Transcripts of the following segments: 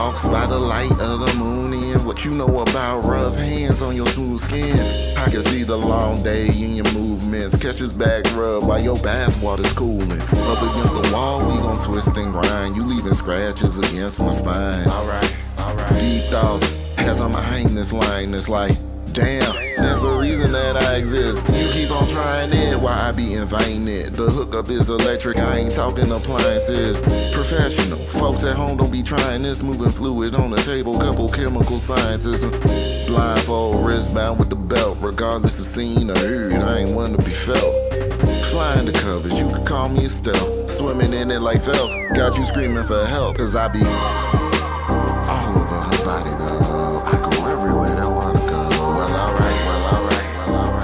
walks by the light of the moon in. What you know about rough hands on your smooth skin? I can see the long day in your movements. Catch this back rub while your bath water's cooling. Up against the wall, we gon' twist and grind. You leaving scratches against my spine. Alright. Deep thoughts as I'm behind this line. It's like, damn, there's a reason that I exist. You keep on trying it, why I be inviting it? The hookup is electric, I ain't talking appliances. Professional, folks at home don't be trying this. Moving fluid on the table, couple chemical sciences. Blindfold, wristbound with the belt. Regardless of scene or heard, I ain't one to be felt. Flying the covers, you could call me a stealth. Swimming in it like Phelps, got you screaming for help. Cause I be all over her body though. I go everywhere that water go. Well, alright.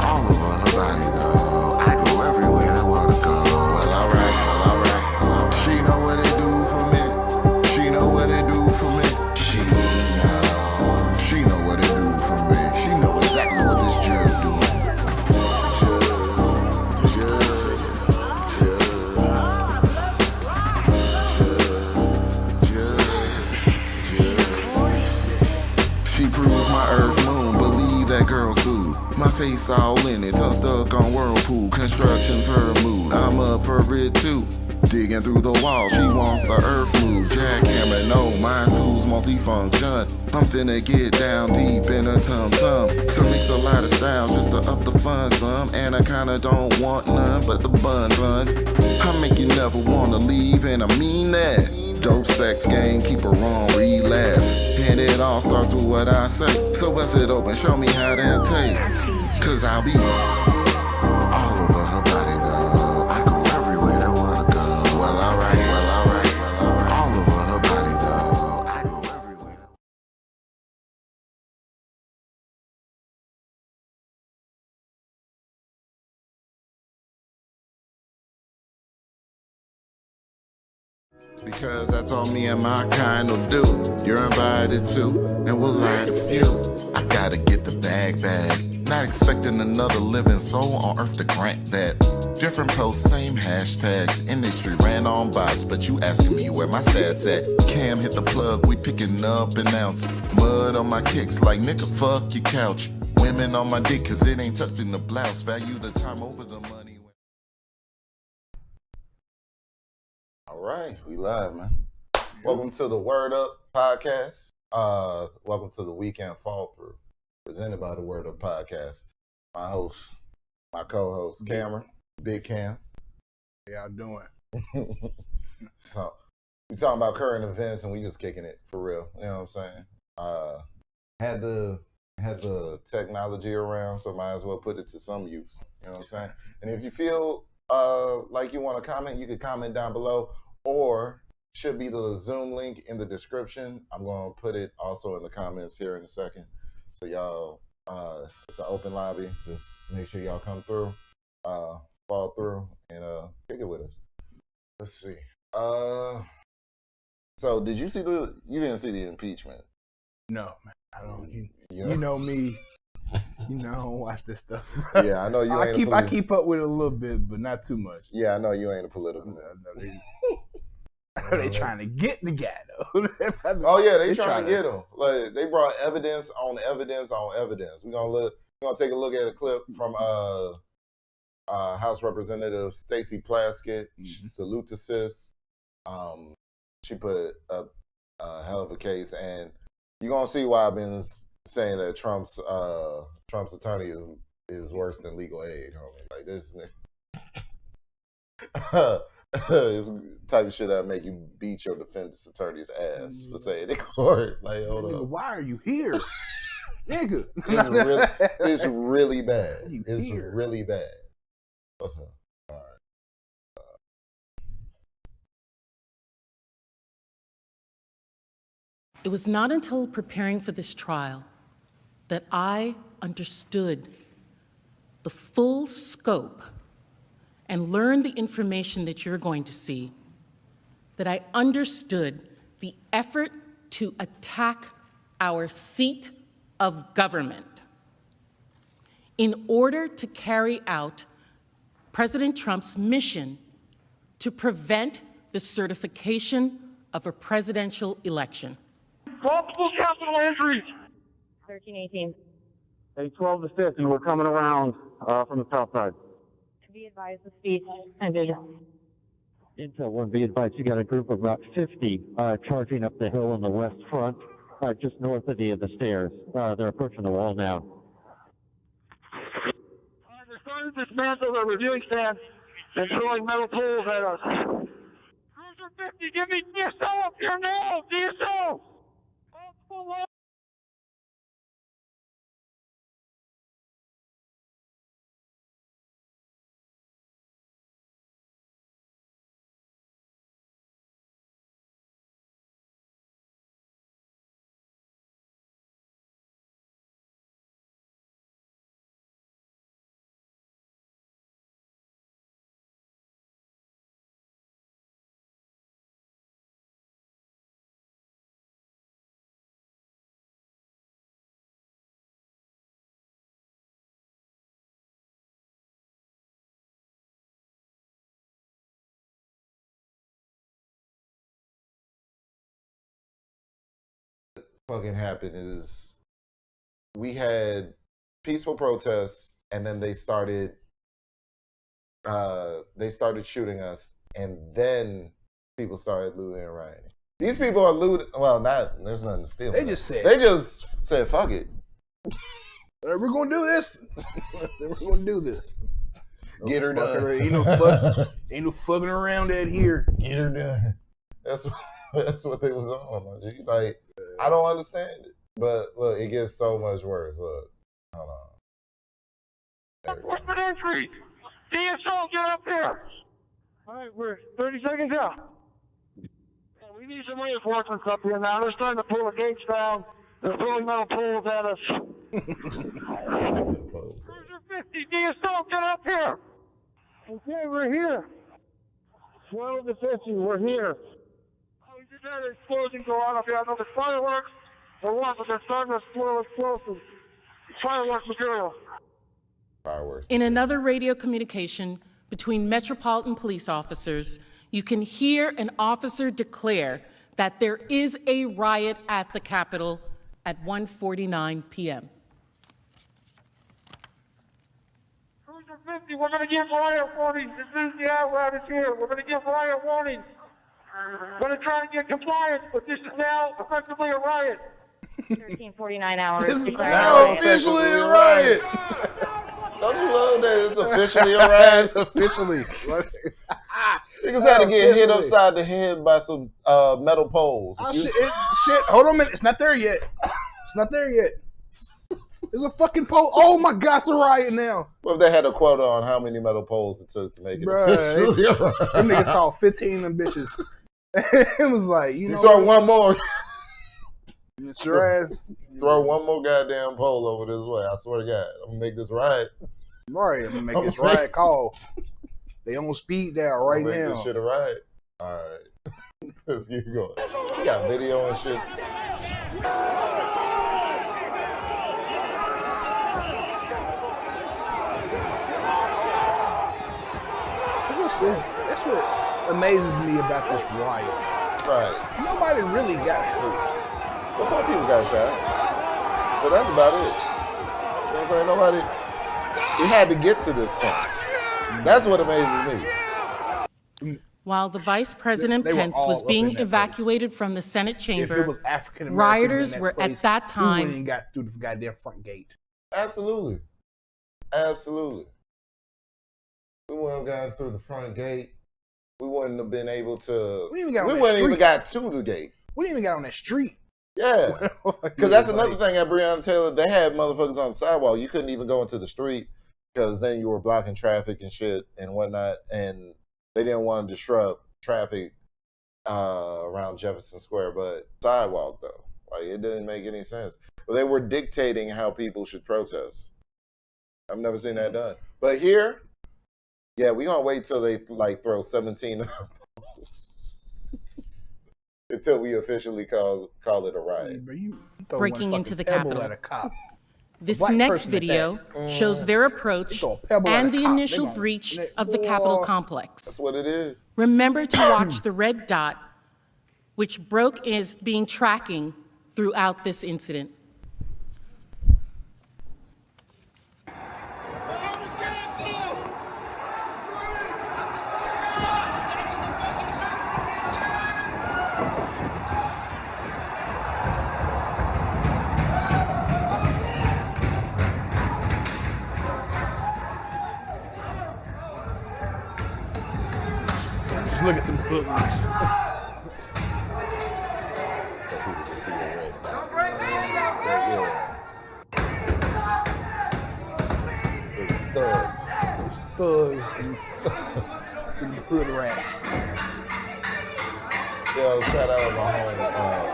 All over her body though. I go everywhere that water go. Well, alright. She know what it do for me. She know what it do for me. She know what it do for me. She know exactly what this jug doing. She proves my earth moon, believe that girl's food. My face all in it, tongue stuck on whirlpool. Construction's her mood, I'm up for it too. Digging through the wall, she wants the earth move. Jackhammer, no, mine tools multifunction. I'm finna get down deep in a tum-tum. So mix a lot of styles just to up the fun some. And I kinda don't want none but the bun, son. I make you never wanna leave, and I mean that. Dope sex game, keep her on relapse. And it all starts with what I say. So bust it open, show me how that tastes. Cause I'll be all over her body though. I go everywhere that water go. Well, alright. All over her body though. I go everywhere that... Because that's all me and my kind will do. You're invited to, and we'll light a few. I gotta get the bag. Not expecting another living soul on earth to grant that. Different posts, same hashtags. Industry ran on bots, but you asking me where my stats at. Cam hit the plug, we picking up an ounce. Mud on my kicks like nigga fuck your couch. Women on my dick cause it ain't tucked in the blouse. Value the time over the money. All right, we live, man. Welcome to the Word Up podcast. Welcome to the weekend fall through, presented by the Word Up podcast. My host, my co-host, Cameron, Big Cam. How y'all doing? So we talking about current events and we just kicking it for real. You know what I'm saying? Had the technology around, so might as well put it to some use. You know what I'm saying? And if you feel like you want to comment, you can comment down below, or should be the Zoom link in the description. I'm going to put it also in the comments here in a second. So y'all, it's an open lobby. Just make sure y'all come through, fall through, and kick it with us. Let's see. So did you see you didn't see the impeachment? No, man. I don't. You know me. You know I don't watch this stuff. Yeah, I know you ain't. I keep up with it a little bit, but not too much. Yeah, I know you ain't a political. They trying to get the guy though. Oh yeah, they trying to get him. Like they brought evidence on evidence on evidence. We're gonna take a look at a clip from House Representative Stacey Plaskett. Salute to sis. She put up a hell of a case, and you're gonna see why I've been saying that Trump's attorney is worse than legal aid, homie. Like this it's type of shit that make you beat your defense attorney's ass for saying in court. Like, hold up. Why are you here? Nigga. It's really bad. It's really bad. All right. It was not until preparing for this trial that I understood the full scope and learned the information that you're going to see, that I understood the effort to attack our seat of government in order to carry out President Trump's mission to prevent the certification of a presidential election. Multiple capital injuries. 1318. A 12 to 50. We're coming around from the south side. Be advised the speed ended. Intel 1, be advised, you got a group of about 50 charging up the hill on the west front, just north of the stairs. They're approaching the wall now. They're starting to dismantle their reviewing stands and throwing metal poles at us. Cruiser 50, give me DSO up here now! DSO! Fucking happened is we had peaceful protests and then they started shooting us and then people started looting and rioting. These people are looting. Well, not there's nothing to steal. They just said fuck it. We're gonna do this. We're gonna do this. Get her done. Ain't no fucking around that here. Get her done. That's what they was on. Like, I don't understand it. But look, it gets so much worse. Look, hold on. What's the entry? DSO, get up here. All right, we're 30 seconds out. We need some reinforcements up here now. They're starting to pull the gates down. They're throwing metal poles at us. Cruiser 50, DSO, get up here. Okay, we're here. 12 to 50, we're here. We just had an explosion go on up here. I don't know if it's fireworks or what, but they're starting to explode explosives. Fireworks material. Fireworks. In another radio communication between Metropolitan Police officers, you can hear an officer declare that there is a riot at the Capitol at 1:49 p.m. Cruiser 50, we're going to give riot warnings. As soon as the apparatus is here, we're going to give riot warnings. We're going to try to get compliance, but this is now effectively a riot. 1349 hours. This is now officially a riot. Don't you love that it's officially a riot? Officially. Niggas had to get hit upside the head by some metal poles. Oh, shit, hold on a minute. It's not there yet. It's not there yet. There's a fucking pole. Oh my God, it's a riot now. Well, if they had a quota on how many metal poles it took to make it officially a riot. Them niggas saw 15 of them bitches. It was like, you know. Throw one more. It's your ass. Throw one more goddamn pole over this way. I swear to God. I'm going to make this riot. Right, I'm going to make this riot call. They on speed dial right now. Make this shit a riot. All right. Let's keep going. You got video and shit. That's what amazes me about this riot. Right. Nobody really got hurt. A couple people got shot. But that's about it. You know what I'm saying? Nobody. It had to get to this point. That's what amazes me. While the Vice President Pence was being evacuated from the Senate chamber, rioters were at that time. We wouldn't got through the goddamn front gate. Absolutely. Absolutely. We wouldn't have gotten through the front gate. We wouldn't have been able to. We wouldn't even got to the gate. We didn't even got on that street. Yeah. Because that's another thing at Breonna Taylor. They had motherfuckers on the sidewalk. You couldn't even go into the street because then you were blocking traffic and shit and whatnot. And they didn't want to disrupt traffic around Jefferson Square. But sidewalk, though. Like, it didn't make any sense. But they were dictating how people should protest. I've never seen that done. But here, yeah, we're going to wait till they, like, throw 17 until we officially call it a riot. Breaking into the Capitol. This next video shows their approach and the initial breach of the Capitol complex. That's what it is. Remember to watch the red dot, which Broke is being tracking throughout this incident. Just look at them hoodlums. It's thugs. Thugs. Them hood rats. Yo, shout out my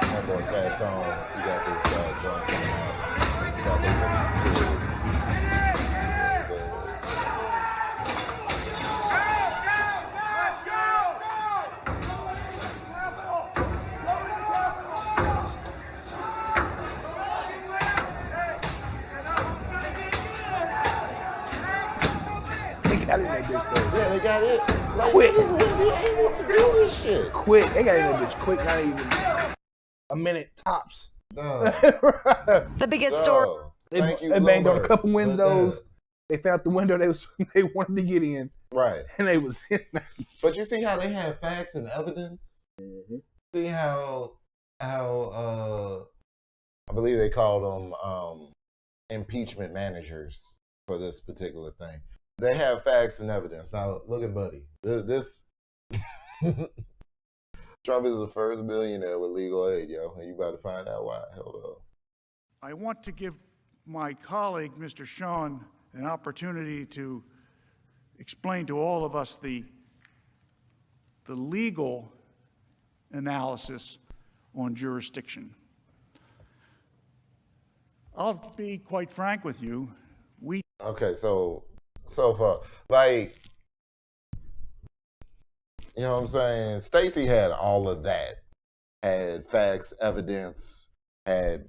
homeboy Fat Tone. He got this joint coming out. He got this They got in that bitch though. Yeah, they got it. Like, Quick. niggas wouldn't be able to do this shit. Quick. They got in that bitch quick. Not even a minute tops. Dog. The biggest story. Dog. They Thank you, banged on a Bloomberg. couple windows. They found the window they wanted to get in, Right. and they was in there. But you see how they have facts and evidence? Mm-hmm. See how I believe they called them impeachment managers for this particular thing. They have facts and evidence. Now look at Buddy. This Trump is the first billionaire with legal aid, yo, and you about to find out why. Hold up. I want to give my colleague, Mr. Sean, an opportunity to explain to all of us the legal analysis on jurisdiction. I'll be quite frank with you. Okay, so far, like, you know what I'm saying? Stacey had all of that. Had facts, evidence, had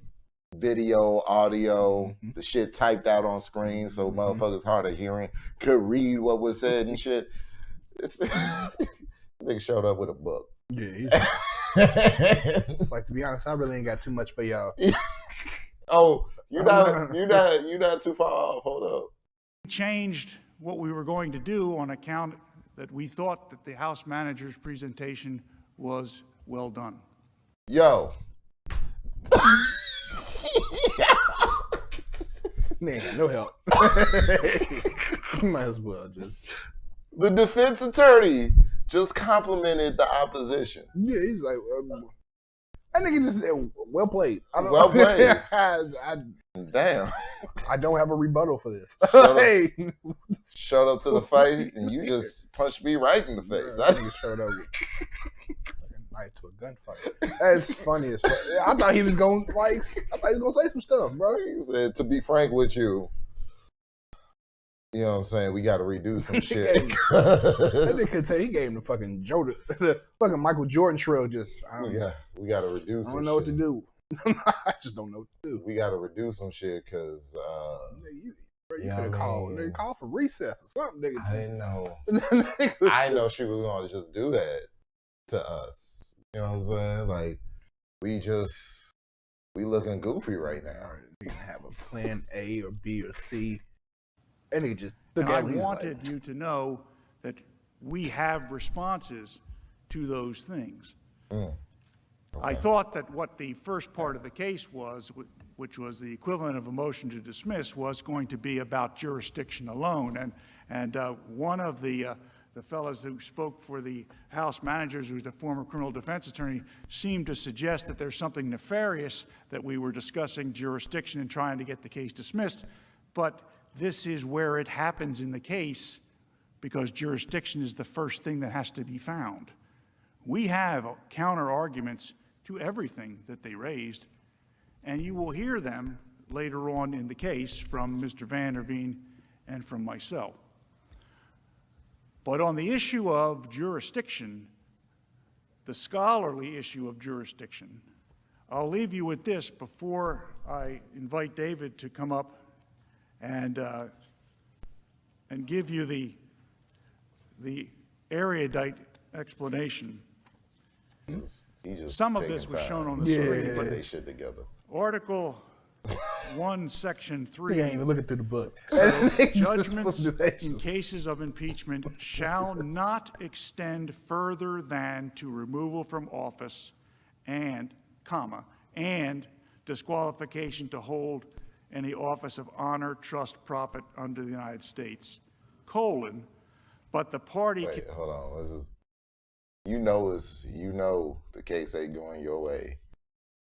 video, audio, the shit typed out on screen so motherfuckers hard of hearing could read what was said and shit. This nigga showed up with a book. Yeah, it's like, to be honest, I really ain't got too much for y'all. Oh, you're not too far off. Hold up. Changed what we were going to do on account that we thought that the House manager's presentation was well done. Yo. Man, no help. You might as well just. The defense attorney just complimented the opposition. Yeah, he's like, that nigga just said, well played. Well played. Damn. I don't have a rebuttal for this. Shut Hey. Showed up to the fight and you just punched me right in the face. That nigga showed up with a knife to a gunfight. That's funny as fuck. I thought he was gonna say some stuff, bro. He said, to be frank with you, you know what I'm saying, we gotta redo some shit. That nigga could say he gave him the fucking the fucking Michael Jordan shrug. Just we gotta reduce some shit. I don't know what to do. I just don't know what to do. We gotta reduce some shit because You could have called. They called for recess or something. Nigga. I didn't know. I know she was gonna just do that to us. You know what I'm saying? Like we looking goofy right now. You can have a plan A or B or C. And he just And I wanted you to know that we have responses to those things. Okay. I thought that what the first part of the case was, which was the equivalent of a motion to dismiss, was going to be about jurisdiction alone. And one of the fellows who spoke for the House managers, who's a former criminal defense attorney, seemed to suggest that there's something nefarious that we were discussing jurisdiction and trying to get the case dismissed. But this is where it happens in the case, because jurisdiction is the first thing that has to be found. We have counter arguments to everything that they raised, and you will hear them later on in the case from Mr. Van der Veen and from myself. But on the issue of jurisdiction, the scholarly issue of jurisdiction, I'll leave you with this before I invite David to come up and give you the erudite explanation. He just Some of taking this was time shown on the to screen, put but they shit together. Article 1, Section He 3 ain't even looking through the book. says Just judgments supposed to do that in shit. cases of impeachment shall not extend further than to removal from office and, comma, and disqualification to hold any office of honor, trust, profit under the United States, colon, but the party Wait, can, hold on. You know the case ain't going your way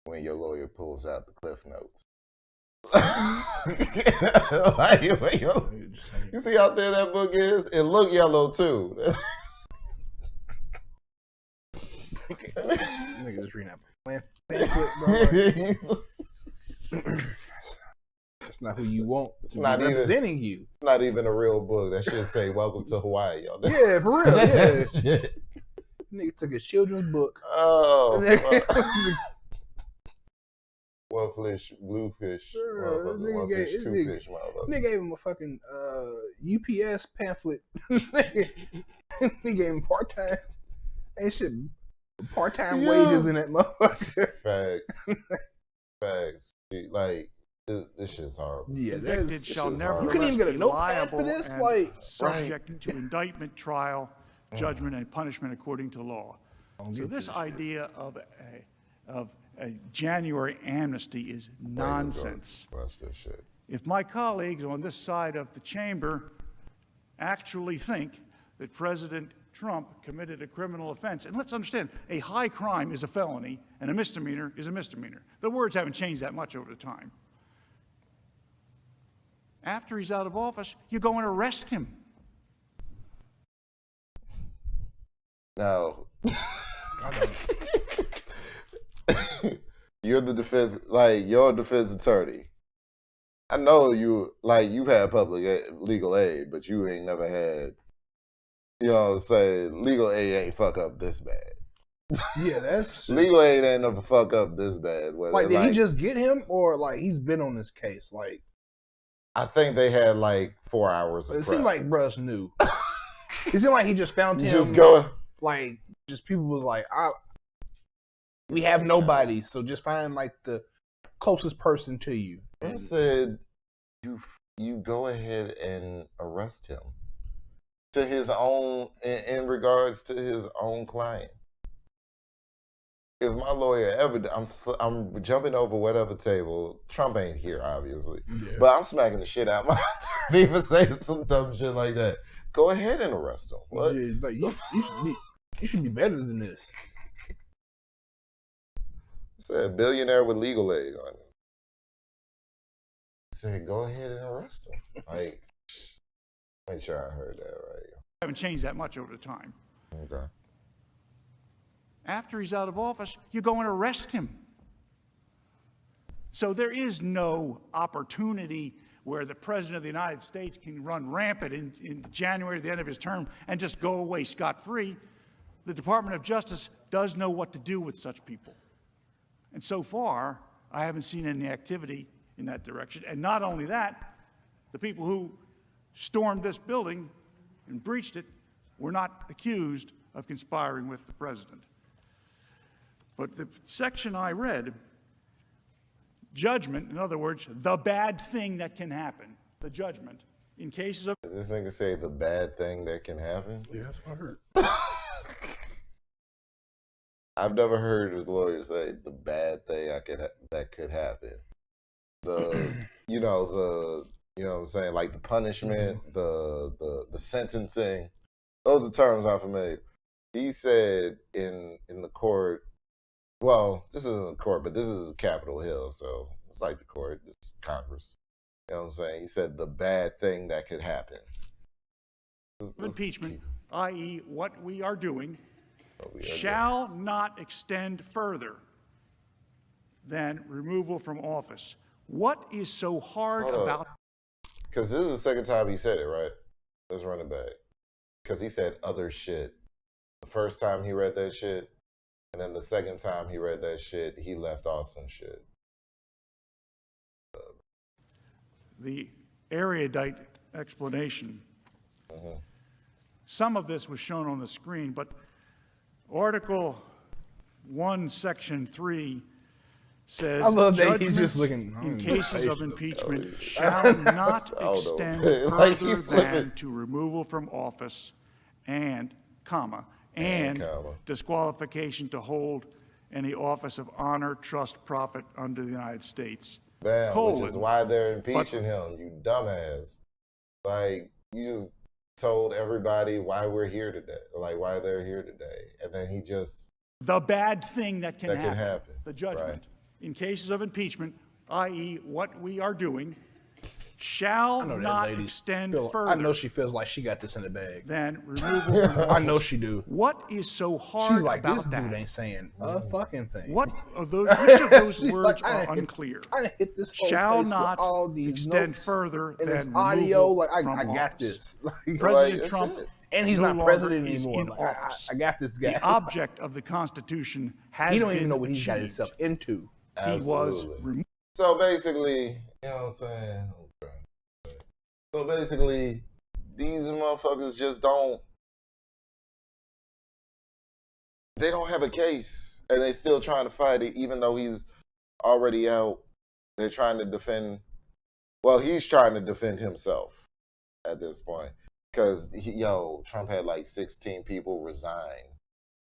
when your lawyer pulls out the cliff notes. Like, you see how thin that book is? It look yellow too. Nigga just reading that pamphlet, bro. Like, that's not who you want. It's to not be even representing you. It's not even a real book. That should say "Welcome to Hawaii," y'all. Yeah, for real. Yeah. Shit. Nigga took a children's book. Oh. One fish, blue fish, motherfucker. Nigga One gave- fish, two nigga- fish, motherfucker. Nigga gave him a fucking UPS pamphlet. He gave him part time. Ain't shit part time wages in that motherfucker. Facts. Like this shit's horrible. Yeah, convicted that's shall just horrible. you couldn't nevertheless even get a be notepad for liable this. and Like, subject to indictment, trial, judgment, and punishment according to law. So this idea of a January amnesty is nonsense. Watch this shit. If my colleagues on this side of the chamber actually think that President Trump committed a criminal offense, and let's understand, a high crime is a felony and a misdemeanor is a misdemeanor. The words haven't changed that much over the time. After he's out of office, you go and arrest him. Now, you're the defense, like you're a defense attorney. I know you've had public legal aid, but you ain't never had, say legal aid ain't fuck up this bad. yeah, that's Legal aid ain't never fuck up this bad. like, did he just get him, or like he's been on this case? Like, I think they had like 4 hours of it prep. seemed like Bruss knew. It seemed like he just found him. Just go. Like, just people was like, we have nobody, so just find like the closest person to you. I said, you go ahead and arrest him to his own, in regards to his own client. If my lawyer ever, I'm jumping over whatever table. Trump ain't here, obviously, but I'm smacking the shit out of my attorney for saying some dumb shit like that. Go ahead and arrest him. What? Yeah, like, you should be better than this. Said billionaire with legal aid on it. Said go ahead and arrest him. Like, make sure I heard that right. Haven't changed that much over the time. Okay. After he's out of office, you go and arrest him. So there is no opportunity where the President of the United States can run rampant in January at the end of his term and just go away scot-free. The Department of Justice does know what to do with such people. And so far, I haven't seen any activity in that direction. And not only that, the people who stormed this building and breached it were not accused of conspiring with the president. But the section I read, judgment, in other words, the bad thing that can happen, the judgment, in cases of... Did this nigga say the bad thing that can happen? Yeah, that's what I heard. I've never heard his lawyer say the bad thing that could happen. You know what I'm saying, like the punishment, the sentencing. Those are terms I'm familiar. He said in the court, well, this isn't the court, but this is Capitol Hill, so it's like the court, it's Congress. You know what I'm saying? He said the bad thing that could happen. impeachment, i.e. what we are doing, shall not extend further than removal from office. What is so hard about... Because this is the second time he said it, right? Let's run it back. Because he said other shit. The first time he read that shit, and then the second time he read that shit, he left off some shit. The erudite explanation. Some of this was shown on the screen, but Article Section 3 says, I love that he's judgments just looking in cases of facial. impeachment shall not extend Like, further you flip than it. to removal from office and And disqualification to hold any office of honor, trust, profit under the United States. Man, which is why they're But- impeaching him, you dumbass. Like, you just told everybody why we're here today, like why they're here today. And then he just... The bad thing that can happen. The judgment, Right. in cases of impeachment, i.e. what we are doing, shall not extend further I know she feels like she got this in the bag. than removal from office. I know she do. What is so hard She's like, this about dude that? ain't saying a fucking thing. Which of those She's words like, I are done hit- unclear? I done hit this whole Shall place with not all these extend notes further and this than audio. removal Like, from I got office. this. Like, President that's Trump, it. and he's no not longer president is anymore. in Like, office. I got this guy. The object of the Constitution has He don't been even know what he got achieved. himself into. He was Absolutely. removed. So basically, you know what I'm saying? So basically, these motherfuckers just don't... They don't have a case. And they still trying to fight it, even though he's already out. They're trying to defend... Well, he's trying to defend himself at this point. Because, Trump had like 16 people resign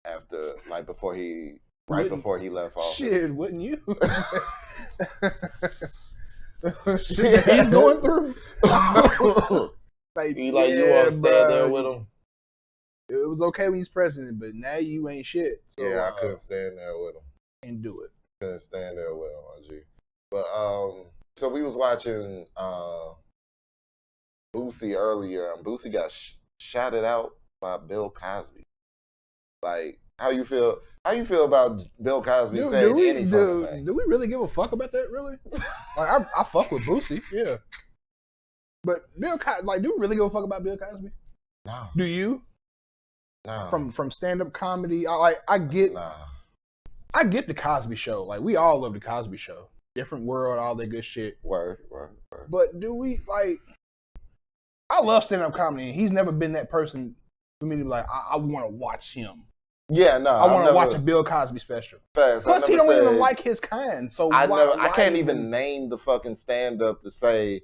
after, like, before he... Right before he left office. Shit, wouldn't you? Shit that he's going through. Like, You want to stand there with him? It was okay when he's president, but now you ain't shit. So, Yeah, I couldn't stand there with him. and do it. Couldn't stand there with him, OG. But so we was watching Boosie earlier, and Boosie got shouted out by Bill Cosby. Like, how you feel about Bill Cosby saying any fucking thing? Do we really give a fuck about that? Really? Like, I fuck with Boosie, yeah. But Bill Cosby, like, do we really give a fuck about Bill Cosby? No. Do you? No. From stand up comedy, I get the Cosby Show. Like, we all love the Cosby Show. Different world, all that good shit. Word. But do we, like, I love stand up comedy, and he's never been that person for me to be like, I want to watch him. Yeah, no. I want to watch a Bill Cosby special. Fast. Plus, he don't even like his kind. So I can't even name the fucking stand up to say,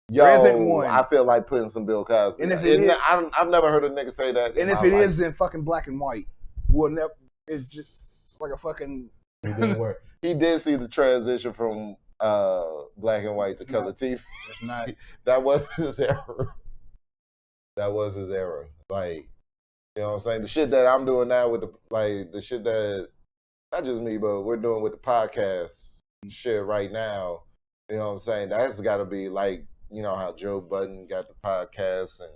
There isn't one. I feel like putting some Bill Cosby. And if I've never heard a nigga say that. And if it is in fucking black and white, we'll never. It's just like a fucking. It didn't work. He did see the transition from black and white to color TV. It's not. That was his era. Like, you know what I'm saying? The shit that I'm doing now with the shit that, not just me, but we're doing with the podcast shit right now. You know what I'm saying? That's got to be like, you know how Joe Budden got the podcast, and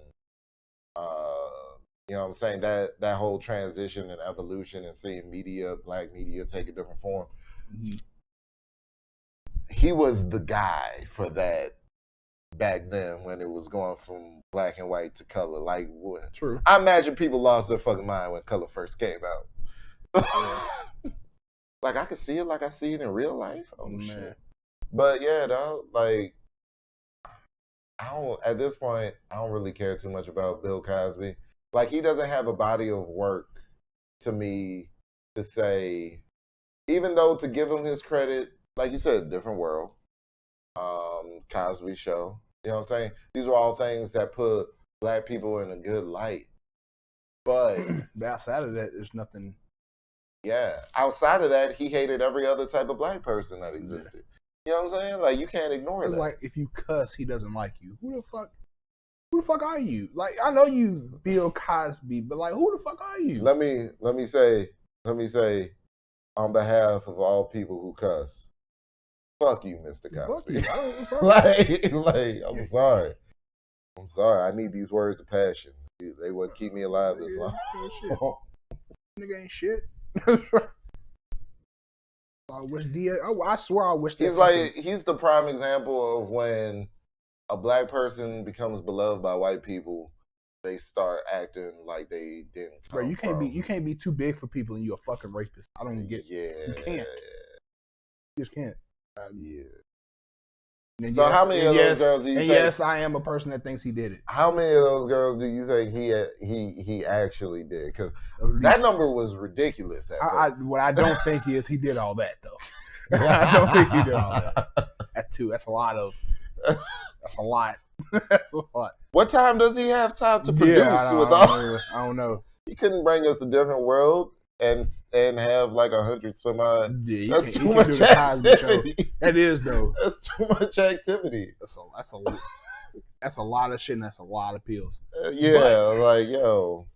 you know what I'm saying, that whole transition and evolution and seeing black media take a different form. Mm-hmm. He was the guy for that back then when it was going from black and white to color. Like, what? True. I imagine people lost their fucking mind when color first came out. Like, I could see it like I see it in real life. Oh, Man. shit. But yeah, though, like, at this point, I don't really care too much about Bill Cosby. Like, he doesn't have a body of work to me to say, even though to give him his credit, like you said, different world, Cosby Show, you know what I'm saying? These are all things that put black people in a good light. But outside of that, there's nothing. Yeah, outside of that, he hated every other type of black person that existed. You know what I'm saying? Like, you can't ignore It's that. like, if you cuss, he doesn't like you. Who the fuck are you? Like, I know you Bill Cosby, but like, who the fuck are you? Let me say, on behalf of all people who cuss, fuck you, Mr. Cosby. like, I'm sorry. I need these words of passion. They would keep me alive this long. Nigga ain't shit. I wish I swear I wish. He's the prime example of when a black person becomes beloved by white people, they start acting like they didn't come Bro, you from. can't be too big for people and you're a fucking rapist. I don't get. Yeah, You can't. You just can't. Yeah. And So how many of those girls do you think? Yes, I am a person that thinks he did it. How many of those girls do you think he actually did? Because that number was ridiculous. What I don't think is he did all that though. I don't think he did all that. That's a lot. That's a lot. What time does he have time to produce with all? I don't know. He couldn't bring us a different world and have like 100 some odd. Yeah, that's too much activity. That is though. That's too much activity. That's a lot of shit, and that's a lot of pills. Like yo,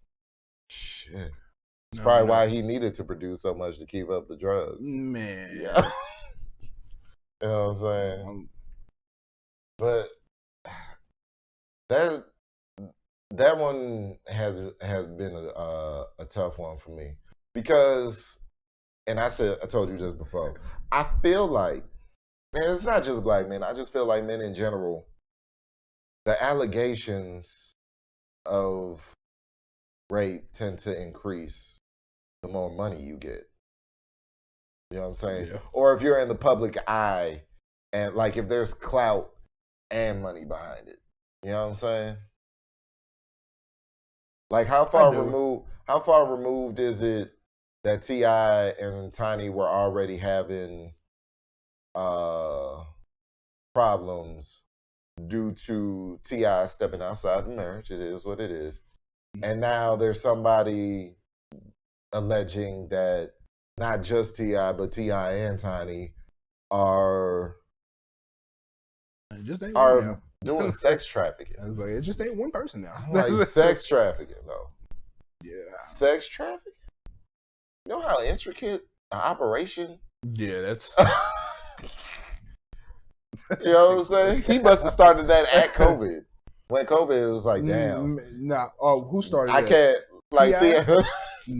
shit. That's probably why he needed to produce so much to keep up the drugs. Man, yeah. You know what I'm saying? But that one has been a tough one for me because, and I told you this before, I feel like, man, it's not just black men. I just feel like men in general, the allegations of rape tend to increase the more money you get. You know what I'm saying? Yeah. Or if you're in the public eye and like if there's clout and money behind it. You know what I'm saying? Like how far removed is it that T.I. and Tiny were already having problems due to T.I. stepping outside the marriage? It is what it is. And now there's somebody alleging that not just T.I. but T.I. and Tiny are doing sex trafficking. I was like, it just ain't one person now. Like sex trafficking though. Yeah. Sex trafficking? You know how intricate an operation? Yeah, that's you know what I'm saying? He must have started that at COVID. When COVID was like, damn. Nah. Oh, who started I that? can't like T.I.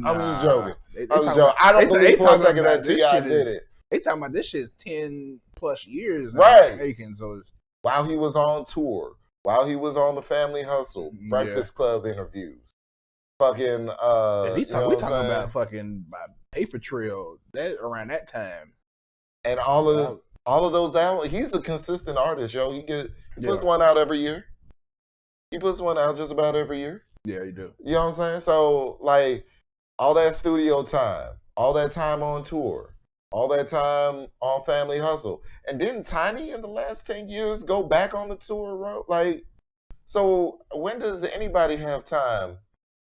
I'm just joking. I'm just joking. I don't believe for a second that T.I. did it. They talking about this shit 10+ years right making, so while he was on tour, while he was on the Family Hustle, Breakfast Club interviews, fucking we talking about fucking Paper Trail that around that time, and all of those out. He's a consistent artist, yo. He puts one out every year. He puts one out just about every year. Yeah, you do. You know what I'm saying? So like all that studio time, all that time on tour, all that time on Family Hustle. And didn't Tiny in the last 10 years go back on the tour road? Like, so when does anybody have time?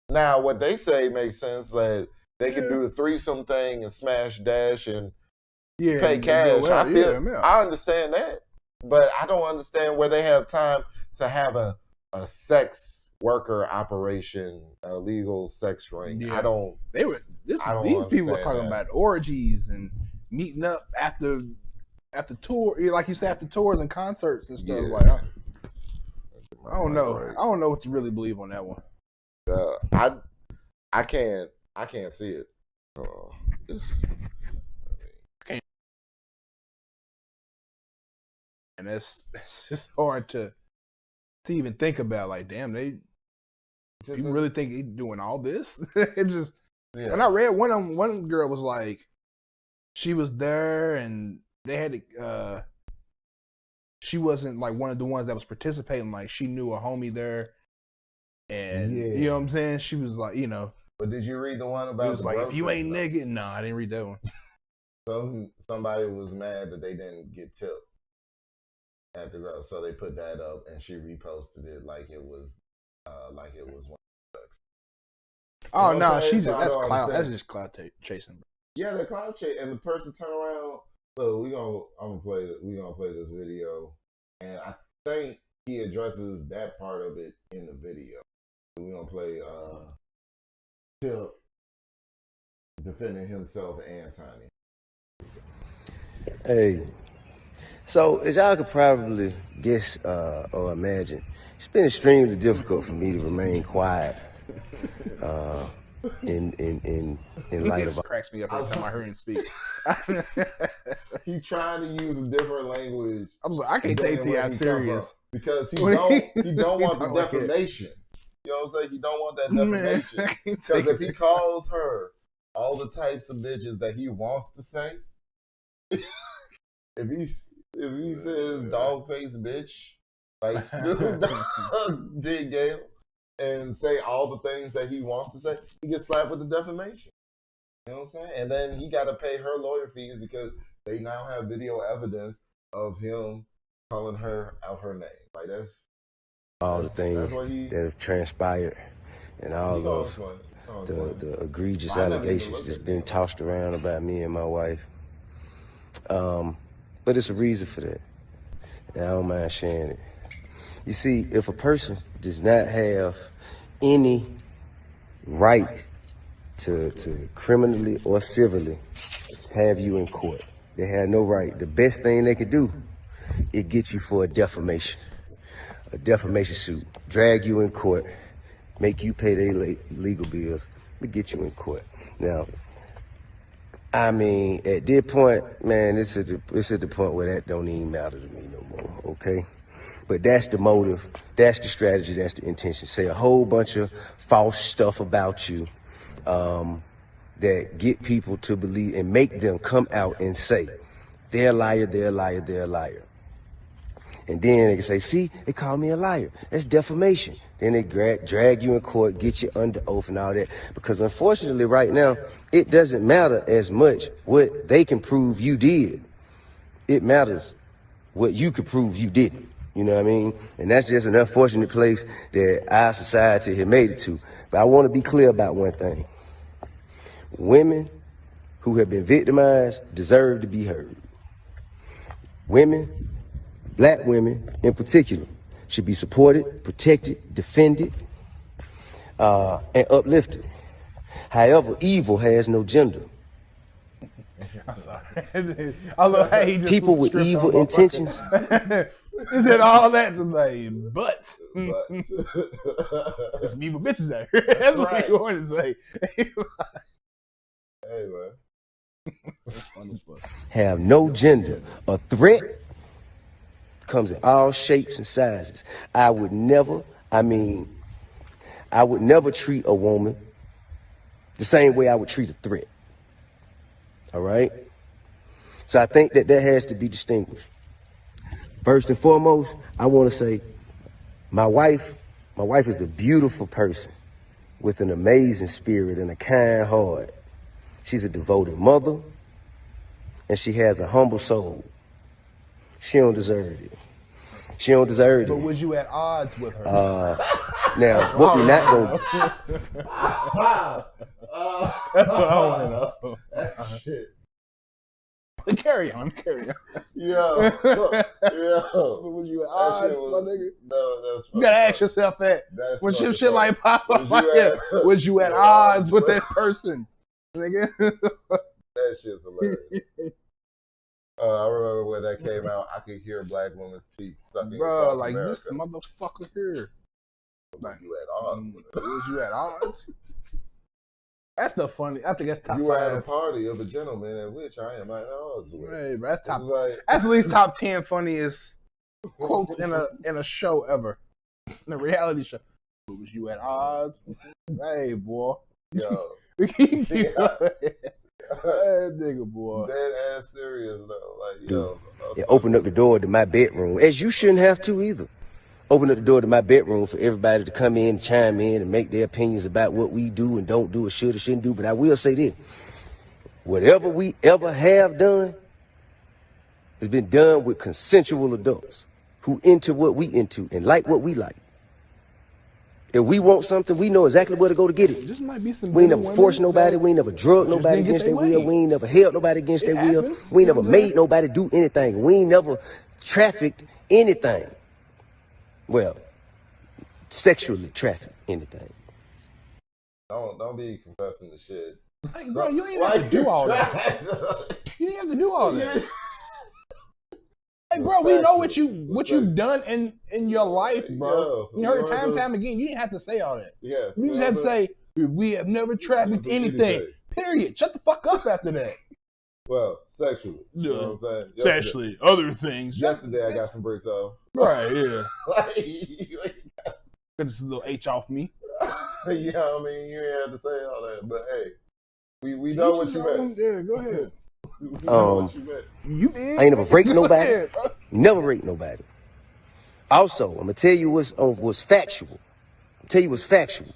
Now, what they say makes sense that they can do the threesome thing and smash dash and pay cash. I understand that. But I don't understand where they have time to have a sex worker operation, a legal sex ring. Yeah. These people were talking about orgies and meeting up after tour, like you said, after tours and concerts and stuff. Like I don't know. Right. I don't know what to really believe on that one. I can't see it. And it's just hard to even think about. Like, damn, you really think he's doing all this? It just. Yeah. When I read one girl was like, she was there and they had to. She wasn't like one of the ones that was participating. Like she knew a homie there, and you know what I'm saying. She was like, you know. But did you read the one about? It was like, if you ain't nigga, no, I didn't read that one. Somebody was mad that they didn't get tipped at the girl, so they put that up, and she reposted it like it was one of the sucks. Oh no, that's just cloud chasing. Bro. Yeah, the cloud chase, and the person turned around. Look, we're gonna play this video, and I think he addresses that part of it in the video. We're gonna play Tip defending himself and Tiny. Hey, so as y'all could probably guess or imagine, it's been extremely difficult for me to remain quiet. In light of cracks me up every time I hear him speak. He trying to use a different language. I was like, I can't take T.I. serious because he don't want the defamation. You know what I'm saying? He don't want that defamation because if he calls her all the types of bitches that he wants to say, if if he says dog face bitch, like Snoop Dogg did Gail, and say all the things that he wants to say, he gets slapped with the defamation. You know what I'm saying? And then he got to pay her lawyer fees because they now have video evidence of him calling her out her name. Like all the things that have transpired and all of the egregious allegations that's been tossed around about me and my wife. But it's a reason for that. And I don't mind sharing it. You see, if a person does not have any right to criminally or civilly have you in court, they have no right. The best thing they could do is get you for a defamation suit, drag you in court, make you pay their legal bills, but get you in court. Now, I mean, at this point, man, it's at the point where that don't even matter to me no more, okay? But that's the motive, that's the strategy, that's the intention. Say a whole bunch of false stuff about you that get people to believe and make them come out and say, they're a liar, they're a liar, they're a liar. And then they can say, see, they call me a liar. That's defamation. Then they drag you in court, get you under oath and all that. Because unfortunately right now, it doesn't matter as much what they can prove you did. It matters what you can prove you didn't. You know what I mean? And that's just an unfortunate place that our society has made it to. But I want to be clear about one thing. Women who have been victimized deserve to be heard. Women, black women in particular, should be supported, protected, defended, and uplifted. However, evil has no gender. I'm sorry. I love how he just people with evil intentions. He said all that to like butts. There's some evil bitches there. That's what he wanted to say. Hey man. Have no gender. A threat comes in all shapes and sizes. I would never treat a woman the same way I would treat a threat. All right? So I think that has to be distinguished. First and foremost, I want to say my wife is a beautiful person with an amazing spirit and a kind heart. She's a devoted mother, and she has a humble soul. She don't deserve it. She don't deserve it. But was you at odds with her? Now, what we're not going to That's what I want to know. Shit. Carry on. Yo. Was you at odds, my nigga? No, that's you gotta ask yourself that. When shit like pop up like that, was you at odds with that person? Nigga? That shit's hilarious. I remember when that came out, I could hear black women's teeth sucking. Bro, like America. this motherfucker here. Like, you at odds with her. Was you at odds? That's the funny. I think that's top 5. You were at a party of a gentleman at which I am at odds with. Hey, bro, that's top. Like, that's at least top 10 funniest quotes in a show ever, in a reality show. Was you at odds? Hey, boy. Yo. That nigga, boy. Dead ass serious though. Like, yo. It opened up the door to my bedroom, as you shouldn't have to either. Open up the door to my bedroom for everybody to come in and chime in and make their opinions about what we do and don't do or should or shouldn't do. But I will say this. Whatever we ever have done has been done with consensual adults who into what we into and like what we like. If we want something, we know exactly where to go to get it. This might be some we ain't never forced nobody. We ain't never drugged nobody against their will. We ain't never held nobody against their will. We ain't never made nobody do anything. We ain't never trafficked anything. Well, sexually trafficked anything. Don't be confessing the shit. Like, bro, you ain't have to do all that. You didn't have to do all that. Hey, bro, we know what you've done in your life, bro. You heard it time and time again. You didn't have to say all that. Yeah. You just had to say, we have never trafficked anything. Period. Shut the fuck up after that. Well, sexually. You know what I'm saying? Sexually. Other things. Yesterday I got some bricks off. Right, yeah. Like, Get this little H off me. Yeah, I mean, you ain't have to say all that. But hey, we know what you meant. Yeah, go ahead. You did. I ain't never raped nobody. Never raped nobody. Also, I'm gonna tell you what's factual. Tell you what's factual.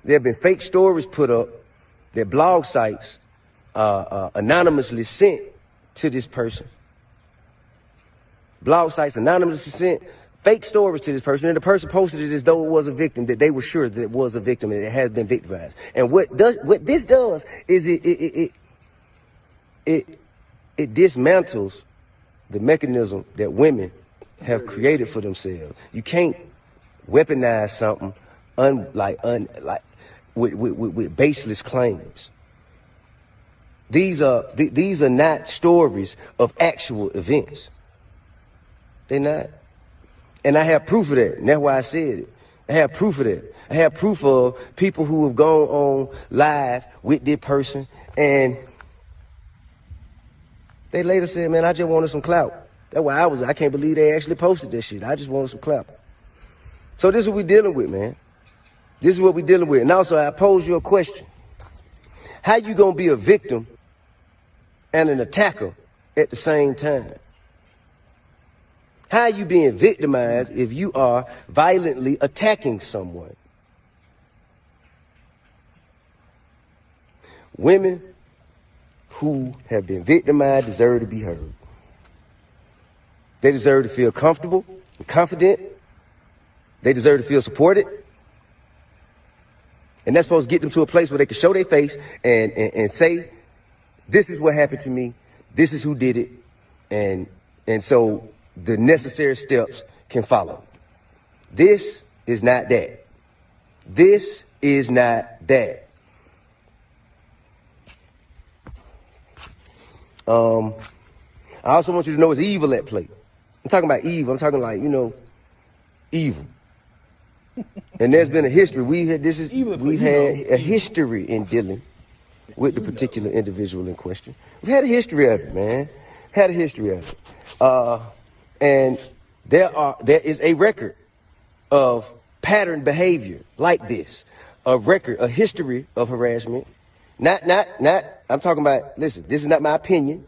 There have been fake stories put up that blog sites anonymously sent to this person. Blog sites anonymously sent fake stories to this person, and the person posted it as though it was a victim, that they were sure that it was a victim and it has been victimized. And what this does is it dismantles the mechanism that women have created for themselves. You can't weaponize something with baseless claims. These are not stories of actual events. They're not. And I have proof of that. And that's why I said it. I have proof of that. I have proof of people who have gone on live with this person and they later said, man, I just wanted some clout. That's why I can't believe they actually posted this shit. I just wanted some clout. So this is what we're dealing with, man. This is what we're dealing with. And also, I pose you a question. How you gonna be a victim and an attacker at the same time? How are you being victimized if you are violently attacking someone? Women who have been victimized deserve to be heard. They deserve to feel comfortable and confident. They deserve to feel supported. And that's supposed to get them to a place where they can show their face and say, this is what happened to me. This is who did it. And so the necessary steps can follow. This is not that. This is not that. I also want you to know it's evil at play. I'm talking about evil. I'm talking like, evil. And there's been a history. We've had a history in dealing with the particular individual in question. We've had a history of it, man. Had a history of it. And there is a record of pattern behavior like this. A history of harassment. I'm talking about, listen, this is not my opinion.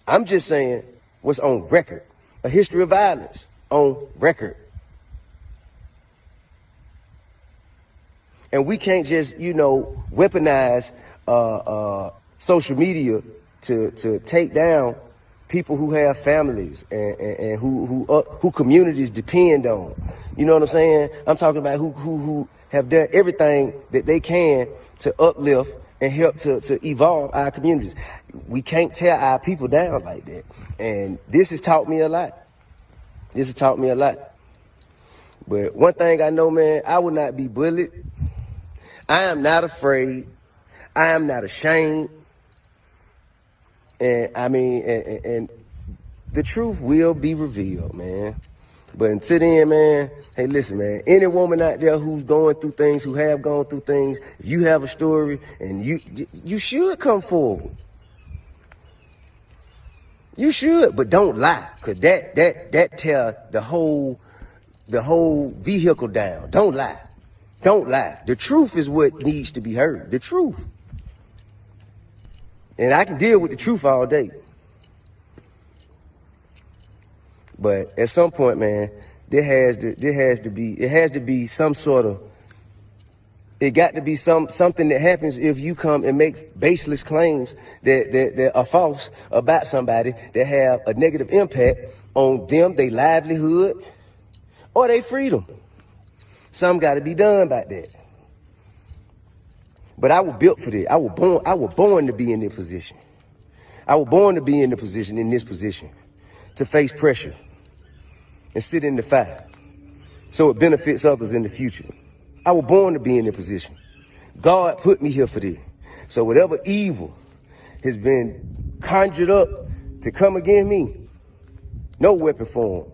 I'm just saying what's on record. A history of violence on record. And we can't just, weaponize social media to take down people who have families and who communities depend on. You know what I'm saying? I'm talking about who have done everything that they can to uplift and help to evolve our communities. We can't tear our people down like that. And this has taught me a lot. This has taught me a lot. But one thing I know, man, I will not be bullied. I am not afraid. I am not ashamed. And and the truth will be revealed, man. But until then, man, hey, listen, man, any woman out there who's going through things, who have gone through things, if you have a story, and you should come forward. You should, but don't lie, cause that tear the whole vehicle down. Don't lie. Don't lie. The truth is what needs to be heard. The truth. And I can deal with the truth all day. But at some point, man, it has to be some sort of, it got to be something that happens if you come and make baseless claims that are false about somebody that have a negative impact on them, their livelihood, or their freedom. Something got to be done about that. But I was built for this. I was born to be in this position. I was born to be in this position, to face pressure and sit in the fire so it benefits others in the future. I was born to be in this position. God put me here for this. So whatever evil has been conjured up to come against me, no weapon formed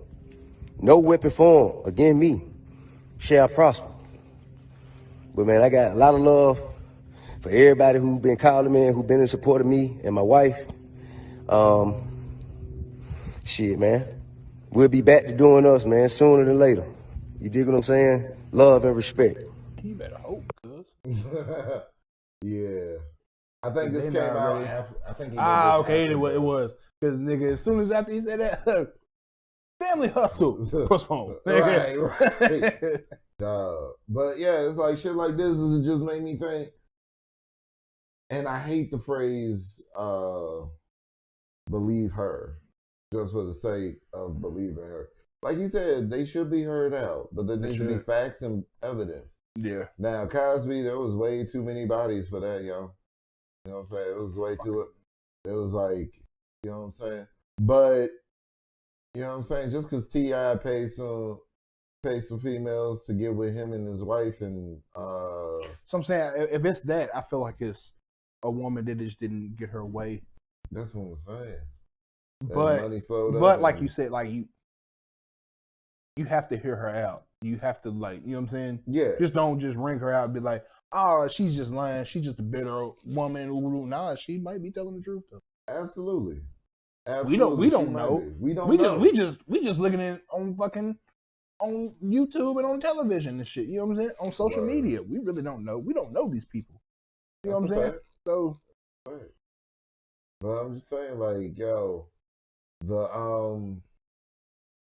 against me shall prosper. But man, I got a lot of love for everybody who's been calling me and who's been in support of me and my wife. Shit, man. We'll be back to doing us, man, sooner than later. You dig what I'm saying? Love and respect. You better hope, cuz. Yeah. I think this came out after. I think he did okay, it was. Because, nigga, as soon as after he said that, family hustle, postpone. Right. But yeah, it's like shit like this is just made me think. And I hate the phrase believe her, just for the sake of believing her. Like you said, they should be heard out, but there needs to be facts and evidence. Yeah. Now, Cosby, there was way too many bodies for that, yo. You know what I'm saying? It was way too. It was like, you know what I'm saying? But, you know what I'm saying? Just because T.I. paid some females to get with him and his wife and... So I'm saying, if it's that, I feel like it's a woman that just didn't get her way. That's what I'm saying. But money slowed up but like you said, like you have to hear her out. You have to, like, you know what I'm saying? Yeah. Just don't just ring her out and be like, oh, she's just lying. She's just a bitter woman. Nah, she might be telling the truth though. Absolutely. We don't know. We know. We just looking at on fucking on YouTube and on television and shit. You know what I'm saying? On social media. We really don't know. We don't know these people. You know what I'm saying? So but I'm just saying, like, yo, and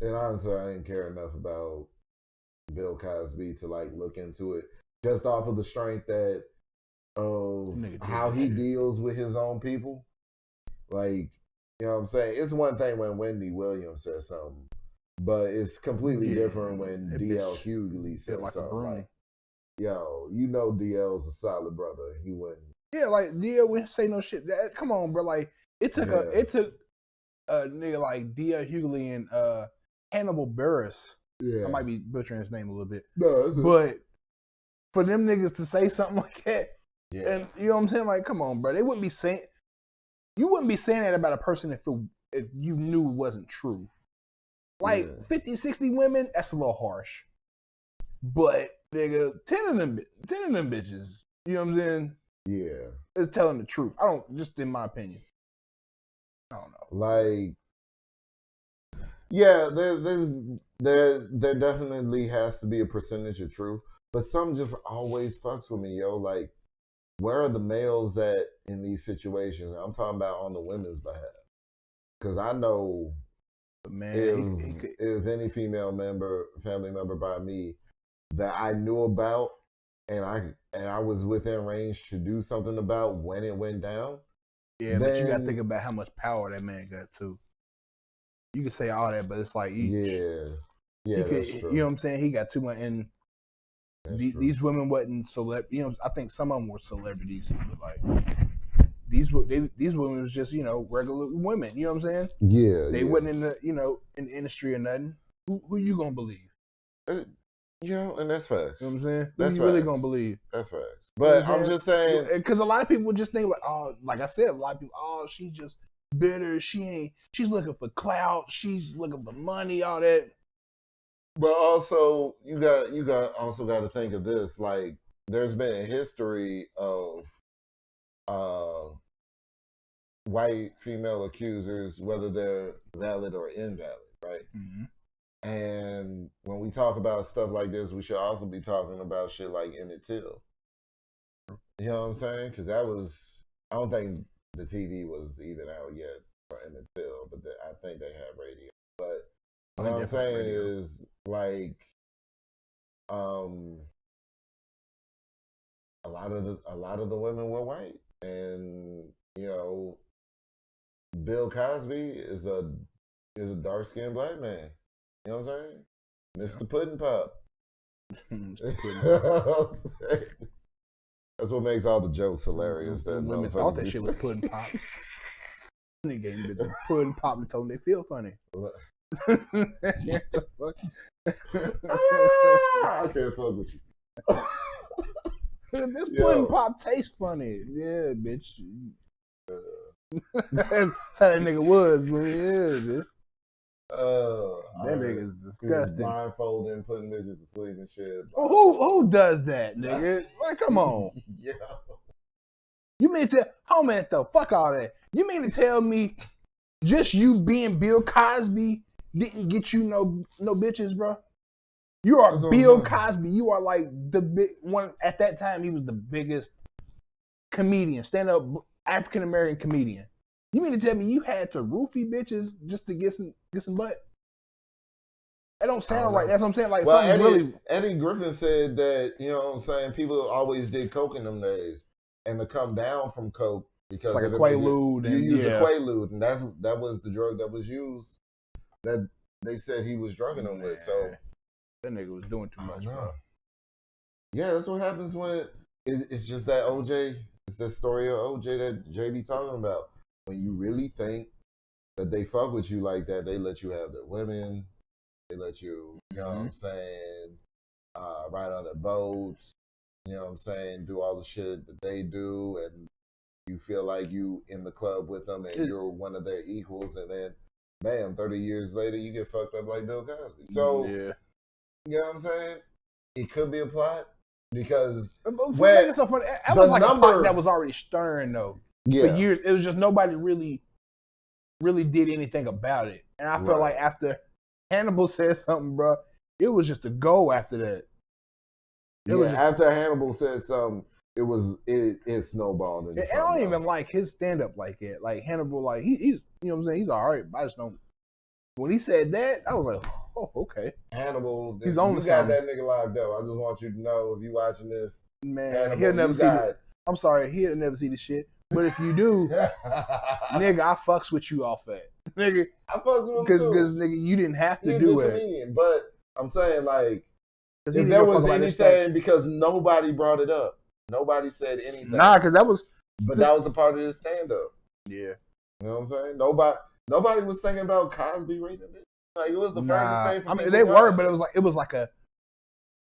honestly, I didn't care enough about Bill Cosby to like look into it just off of the strength that of how he deals with his own people. Like, you know what I'm saying? It's one thing when Wendy Williams says something, but it's completely different when D.L. Hughley says like something. Like, yo, you know DL's a solid brother. He wouldn't. Yeah, like D.L. wouldn't say no shit. Come on, bro. Like it took a nigga like D.L. Hughley and Hannibal Buress. Yeah. I might be butchering his name a little bit. No, but for them niggas to say something like that, and you know what I'm saying? Like, come on, bro. You wouldn't be saying that about a person if you knew it wasn't true. Like 50, 60 women, that's a little harsh. But nigga, 10 of them bitches, you know what I'm saying? Yeah. It's telling the truth. Just in my opinion. I don't know. Like, yeah, there definitely has to be a percentage of truth, but some just always fucks with me, yo. Like, where are the males at in these situations? I'm talking about on the women's behalf, because I know, man, if any family member by me that I knew about, and I was within range to do something about when it went down. Yeah, but you got to think about how much power that man got too. You can say all that, but it's like that's true. You know what I'm saying? He got too much, and these women wasn't You know, I think some of them were celebrities, but like these women was just regular women. You know what I'm saying? Yeah, they wasn't in the in the industry or nothing. Who you gonna believe? And that's facts. You know what I'm saying? That's Who you really gonna believe? That's facts. But I'm just saying, because a lot of people would just think like, oh, like I said, a lot of people, oh, she's just bitter. She's looking for clout. She's looking for money. All that. But also, you got to think of this. Like, there's been a history of white female accusers, whether they're valid or invalid, right? Mm-hmm. And when we talk about stuff like this, we should also be talking about shit like Emmett Till. You know what I'm saying? Because I don't think the TV was even out yet for Emmett Till, but I think they have radio. But what I'm saying is, like, a lot of the women were white, and Bill Cosby is a dark-skinned black man. You know what I'm saying? Mr. Pudding Pop. That's what makes all the jokes hilarious. That women thought that shit was Pudding Pop. They gave bitch a Pudding Pop and told them they feel funny. I can't fuck with you. This Pudding Pop tastes funny. Yeah, bitch. That's how that nigga was, bro. Yeah, bitch. That nigga's disgusting. Blindfolding, putting bitches to sleep and shit. Well, who does that, nigga? Like, come on. Yeah. You mean to homie, the fuck all that? You mean to tell me just you being Bill Cosby didn't get you no bitches, bro? You are Bill Cosby. You are like the big one at that time. He was the biggest comedian, stand up African American comedian. You mean to tell me you had to roofie bitches just to get some butt? That don't sound right. That's what I'm saying. Like, well, something Eddie Griffin said that, you know what I'm saying, people always did coke in them days, and to come down from coke because like a Quaalude, you use a Quaalude, and that was the drug that was used that they said he was drugging them with. So that nigga was doing too much, bro. Yeah, that's what happens when it's just that OJ. It's the story of OJ that Jay be talking about. When you really think that they fuck with you like that, they let you have their women. They let you, you know what I'm saying, ride on their boats, you know what I'm saying, do all the shit that they do, and you feel like you in the club with them and you're one of their equals, and then, bam, 30 years later, you get fucked up like Bill Cosby. So, you know what I'm saying? It could be a plot because when so funny, that was like a pot that was already stirring, though, for years. It was just nobody really did anything about it. And I felt like after Hannibal said something, bro, it was just a go after that. After Hannibal said something, it snowballed. And I don't even like his stand up like that. Like Hannibal, like he's you know what I'm saying, he's all right. I just don't. When he said that, I was like, oh, okay. Hannibal, he's on. You got that nigga locked up. I just want you to know if you watching this, man, Hannibal, he'll never see it. I'm sorry, he'll never see the shit. But if you do, nigga, I fucks with you off that. Nigga, I fucks with him too. Because nigga, you didn't have to He's do a it. Comedian, but I'm saying like, if there was anything, because nobody brought it up, nobody said anything. Nah, because that was, but that was a part of his stand up. Yeah, you know what I'm saying. Nobody was thinking about Cosby raping it. Like it was the furthest thing. I mean, they were, but it was like a,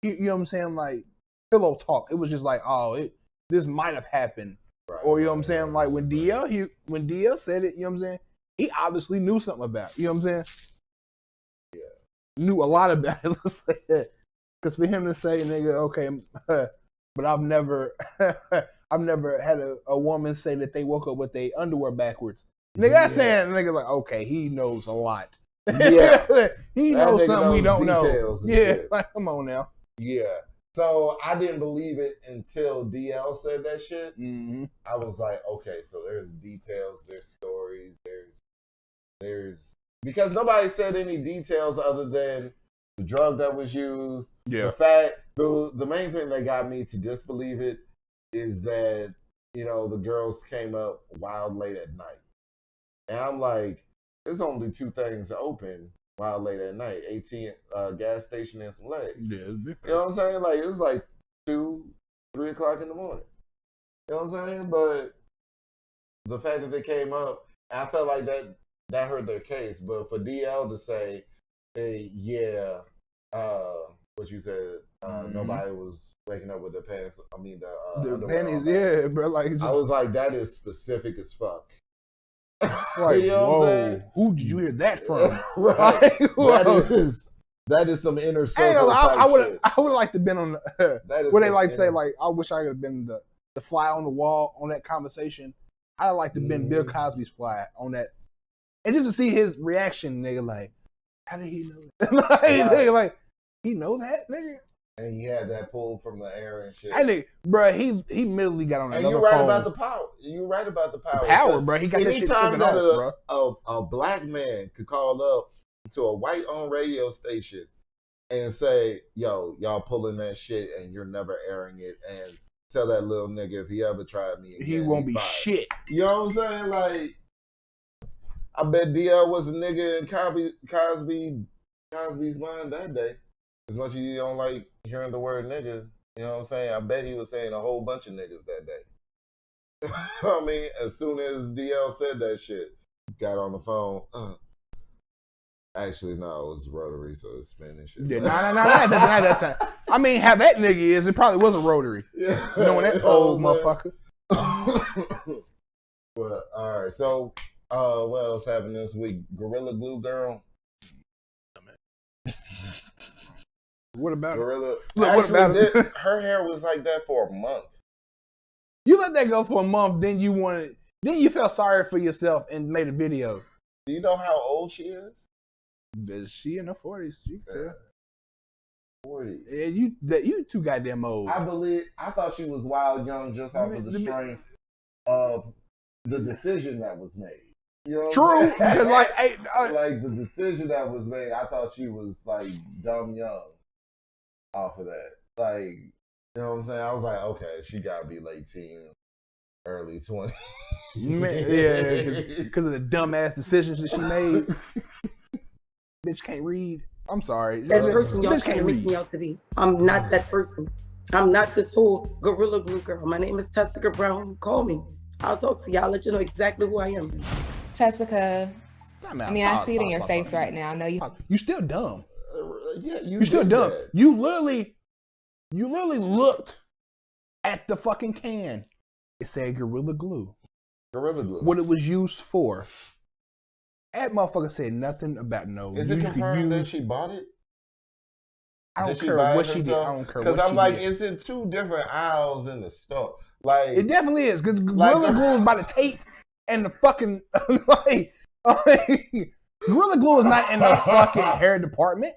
you know what I'm saying, like pillow talk. It was just like, oh, this might have happened. Right, or you know what I'm saying, like when DL said it, you know what I'm saying, he obviously knew something about it, you know what I'm saying? Yeah. Knew a lot about it, let's say that. Because for him to say, nigga, okay, but I've never had a woman say that they woke up with their underwear backwards. Nigga, that's saying, nigga, like, okay, he knows a lot. Yeah. He knows something we don't know. Yeah, like, come on now. Yeah. So I didn't believe it until DL said that shit. Mm-hmm. I was like, okay, so there's details, there's stories, there's because nobody said any details other than the drug that was used. Yeah. The fact, the main thing that got me to disbelieve it is that, you know, the girls came up wild late at night. And I'm like, there's only two things open wild late at night, gas station and some legs. Yeah, you know what I'm saying? Like, it was like 2, 3 o'clock in the morning. You know what I'm saying? But the fact that they came up, I felt like that hurt their case. But for DL to say, hey, what you said, nobody was waking up with their pants, I mean, the panties, yeah, bro. Like, I was like, that is specific as fuck. Like, you know whoa, who did you hear that from? Right. That is some inner circle. I would have liked to have been on the where they like say like, I wish I could have been the fly on the wall on that conversation. I'd like to have been Bill Cosby's fly on that, and just to see his reaction, nigga. Like, how did he know that? Nigga, like, he know that, nigga. And he had that pull from the air and shit. I think, bro, he immediately got on another phone. And you're right about the power. You're right about the power. The power, bro. He got that shit taken off, bro. A black man could call up to a white-owned radio station and say, yo, y'all pulling that shit and you're never airing it, and tell that little nigga if he ever tried me again, he won't be fired. Shit. You know what I'm saying? Like, I bet DL was a nigga in Cosby's mind that day. As much as you don't like hearing the word nigga, you know what I'm saying? I bet he was saying a whole bunch of niggas that day. I mean, as soon as DL said that shit, got on the phone. Actually, no, it was rotary, so it's spinning shit. Yeah, not that time. I mean, how that nigga is, it probably was a rotary. Yeah. You know when that old motherfucker. Well, all right, so what else happened this week? Gorilla Glue Girl. What about Gorilla? What about it? Her hair was like that for a month. You let that go for a month, then you felt sorry for yourself and made a video. Do you know how old she is? Is she in her 40s? She yeah. 40. Yeah, you too goddamn old. I thought she was wild young just off of the strength of the decision that was made. You know what True, I'm saying? because like, hey, like the decision that was made, I thought she was like dumb young off of that. Like, you know what I'm saying? I was like, okay, she gotta be late teens, early 20s. yeah, because of the dumbass decisions that she made. Bitch can't read. I'm sorry. That person y'all Bitch trying to can't make read. me out to be. I'm not that person. I'm not this whole Gorilla Glue girl. My name is Tessica Brown. Call me. I'll talk to y'all. I'll let you know exactly who I am. Tessica, I mean, I see it in your face right now. No, you still dumb. Yeah, You're still dumb. That. You literally looked at the fucking can. It said Gorilla Glue. Gorilla Glue. What it was used for. That motherfucker said nothing about no. Is it confirmed that she bought it? I don't care what she did. I don't care what she did. Because I'm like, it's in 2 different aisles in the store. Like, it definitely is. Because Gorilla Glue is by the tape and the fucking like Gorilla Glue is not in the fucking hair department.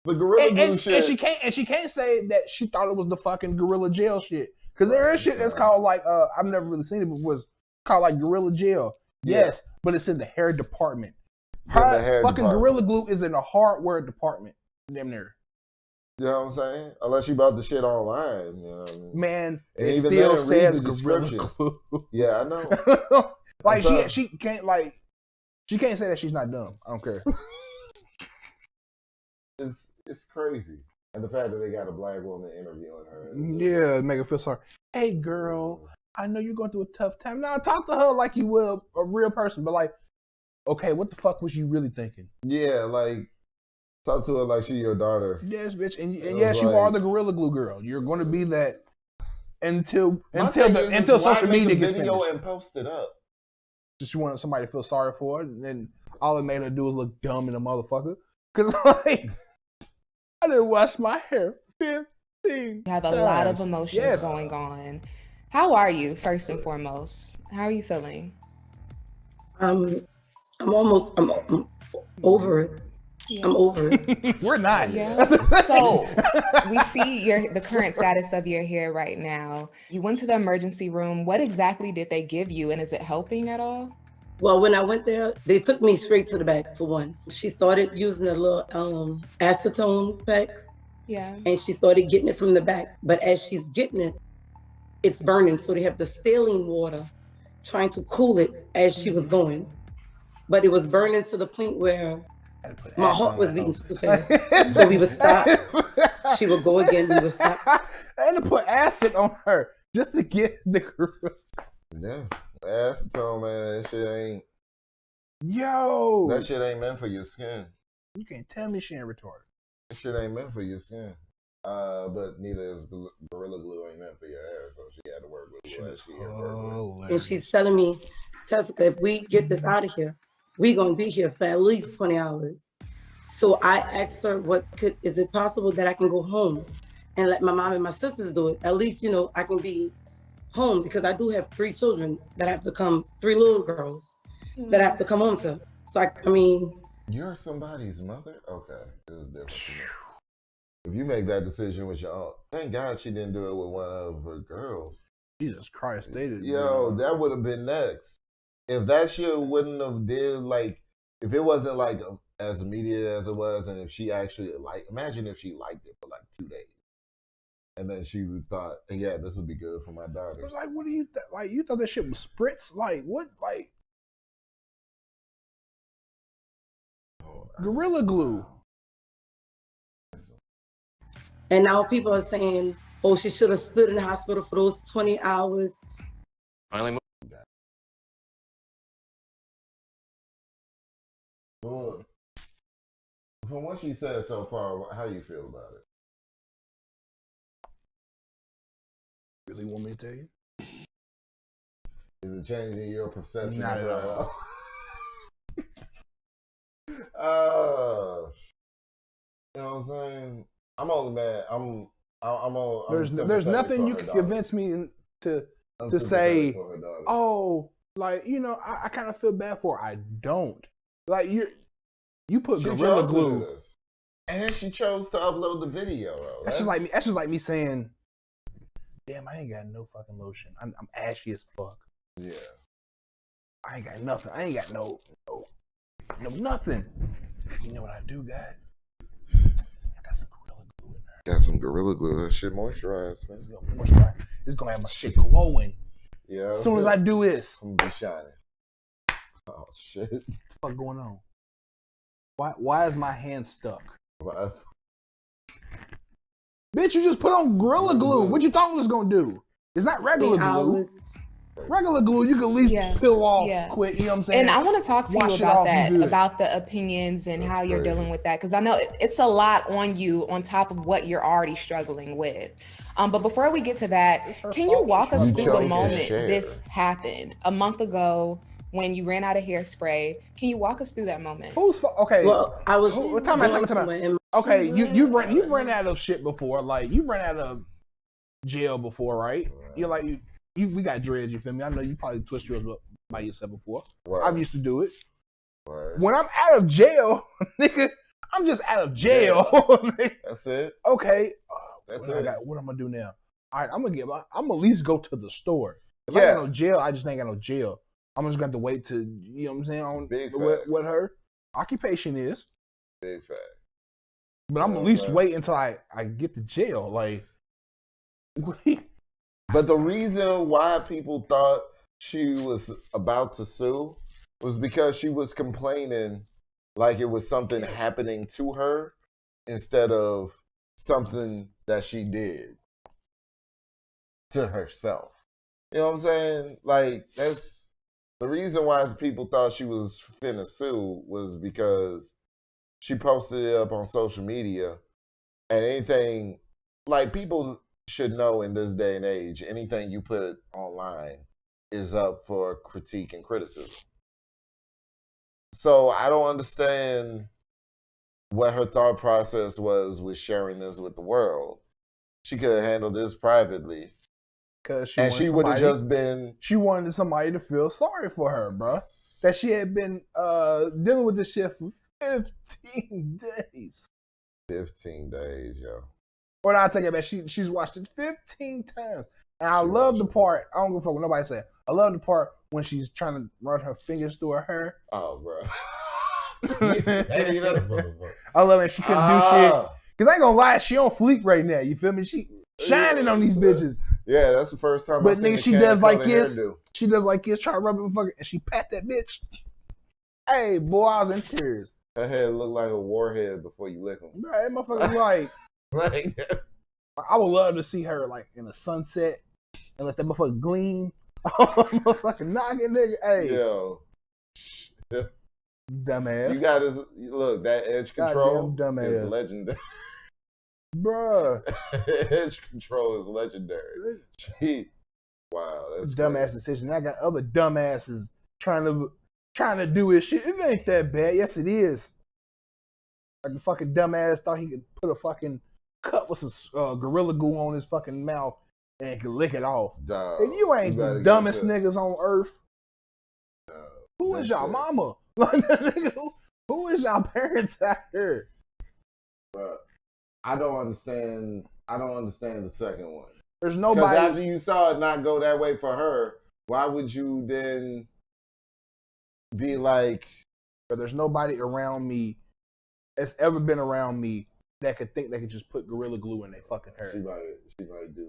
The Gorilla Glue shit. And she can't say that she thought it was the fucking Gorilla Gel shit. Because there is shit that's called like I've never really seen it, but was called like Gorilla Gel. Yes, but it's in the hair department. Fucking Gorilla Glue is in the hardware department. Damn near. You know what I'm saying? Unless you bought the shit online, you know what I mean? Man, and it even still then, says read the Gorilla description. Glue. Yeah, I know. Like she can't say that she's not dumb. I don't care. It's crazy. And the fact that they got a black woman interviewing her. Yeah, make her feel sorry. Hey girl, I know you're going through a tough time. Now talk to her like you will a real person, but like, okay, what the fuck was you really thinking? Yeah, like talk to her like she your daughter. Yes, bitch. And yes, you are the Gorilla Glue girl. You're going to be that until social media gets video finished. And post it up. Just you wanted somebody to feel sorry for it, and then all it made her do was look dumb in a motherfucker. Cause like, I didn't wash my hair 15 You have a lot of emotions going on. How are you, first and foremost? How are you feeling? I'm over it. Yeah. I'm over it. We're not. Yeah. So we see the current status of your hair right now. You went to the emergency room. What exactly did they give you, and is it helping at all? Well, when I went there, they took me straight to the back for one. She started using the little acetone packs. Yeah. And she started getting it from the back. But as she's getting it, it's burning. So they have the saline water trying to cool it as she was going. But it was burning to the point where my heart was beating too fast. So we would stop. She would go again. We would stop. I had to put acid on her just to get the Yeah. Acetone, man, that shit ain't. Yo. That shit ain't meant for your skin. You can't tell me she ain't retarded. That shit ain't meant for your skin. But neither is Gorilla Glue ain't meant for your hair, so she had to work with it. And she's telling me, Tessica, if we get this out of here, we're gonna be here for at least 20 hours. So I asked her, is it possible that I can go home and let my mom and my sisters do it? At least, I can be home, because I do have 3 children that have to come, 3 little girls that I have to come home to. So I mean, you're somebody's mother? Okay, this is different. If you make that decision with your own, thank God she didn't do it with one of her girls. Jesus Christ, they did. Yo, that would have been next. If that shit wouldn't have did, like, if it wasn't like as immediate as it was, and if she actually imagine if she liked it for like 2 days. And then she thought, yeah, this would be good for my daughters. But like, what do you like? You thought that shit was spritz? Like what? Like Gorilla Glue. And now people are saying, oh, she should have stood in the hospital for those 20 hours. Finally. Well, from what she said so far, how you feel about it? Really want me to tell you? Is it changing your perception? Not at all. You know what I'm saying? I'm only mad. There's nothing you can convince me to say, oh, like, I kind of feel bad for her. I don't. Like, you put Gorilla Glue. And she chose to upload the video, though. That's just like me saying, damn, I ain't got no fucking lotion. I'm ashy as fuck. Yeah. I ain't got nothing. I ain't got no nothing. You know what I do got? I got some Gorilla Glue in there. Got some Gorilla Glue. That shit moisturized, man. It's gonna have my shit glowing. Yeah. As soon as I do this, I'm gonna be shining. Oh shit. what the fuck going on? Why is my hand stuck? Bitch, you just put on Gorilla Glue. What you thought it was gonna do? It's not regular glue. Regular glue, you can at least peel off quick, you know what I'm saying? And I want to talk to you Wash it about off, that, you good. about the opinions and how you're dealing with that, because I know it's a lot on you on top of what you're already struggling with. But before we get to that, can you walk us through the moment this happened a month ago when you ran out of hairspray? Can you walk us through that moment? Okay. Well, I was. Time out. Okay, you ran out of shit before. Like you ran out of jail before, right? You're like we got dreads. You feel me? I know you probably twist yours up by yourself before. Right. I used to do it. Right. When I'm out of jail, nigga, I'm just out of jail. That's it. Okay. That's what it. What I'm gonna do now? All right, I'm gonna at least go to the store. If I got no jail, I just ain't got no jail. I'm just gonna have to wait to, you know what I'm saying, on what her occupation is. Big fact. But I'm at least wait until I get to jail. Like, but the reason why people thought she was about to sue was because she was complaining like it was something happening to her instead of something that she did to herself. You know what I'm saying? Like, that's the reason why people thought she was finna sue was because she posted it up on social media, and anything, like, people should know in this day and age, anything you put online is up for critique and criticism. So I don't understand what her thought process was with sharing this with the world. She could have handled this privately. And she would have just been... She wanted somebody to feel sorry for her, bro. That she had been dealing with this shit for 15 days. 15 days, yo. Or I'll take it back. She's watched it 15 times. And I love the part, I don't give a fuck what nobody said. I love the part when she's trying to run her fingers through her hair. Oh, bro. I love it. She couldn't do shit. Because I ain't gonna lie, she on fleek right now. You feel me? She shining on these bitches. Yeah, that's the first time but I seen nigga, she does like this. She does like this, try to rub it fucking, and she pat that bitch. Hey, boy, I was in tears. Her head looked like a warhead before you lick them. Bro, that motherfucker like... I would love to see her like in the sunset and let that motherfucker gleam. Motherfucking knocking nigga. Hey. Yo. Dumbass. You got his look, that edge control is legendary. Bruh. Edge control is legendary. Wow, that's dumbass crazy. decision. I got other dumbasses trying to do his shit. It ain't that bad. Yes, it is. Like the fucking dumbass thought he could put a fucking cup with some Gorilla Glue on his fucking mouth and could lick it off. And you ain't the dumbest niggas on earth. Who is y'all mama? Who is y'all parents out here? But I don't understand the second one. There's nobody. Because after you saw it not go that way for her, why would you then be like? But there's nobody around me that's ever been around me that could think they could just put Gorilla Glue in their fucking hair. She might do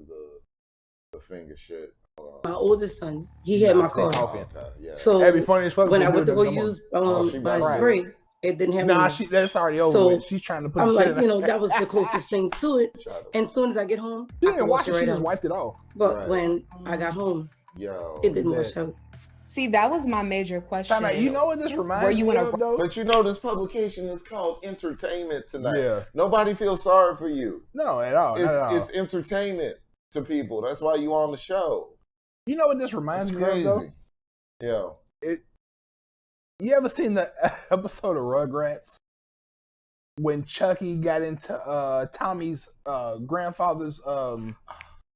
the finger shit. My oldest son, he had my car. Yeah. So that'd be funny as fuck when I went to go use my spray, it didn't have any. That's already over with. She's trying to put I'm shit like, you know, that was the closest thing to it. And as soon as I get home, she didn't wash it, she just wiped it off. But when I got home, it didn't wash out. See, that was my major question. You know what this reminds me of, though? But you know, this publication is called Entertainment Tonight. Yeah. Nobody feels sorry for you. No, at all. It's entertainment to people. That's why you on the show. You know what this reminds me of, though? Yeah. You ever seen the episode of Rugrats when Chucky got into Tommy's grandfather's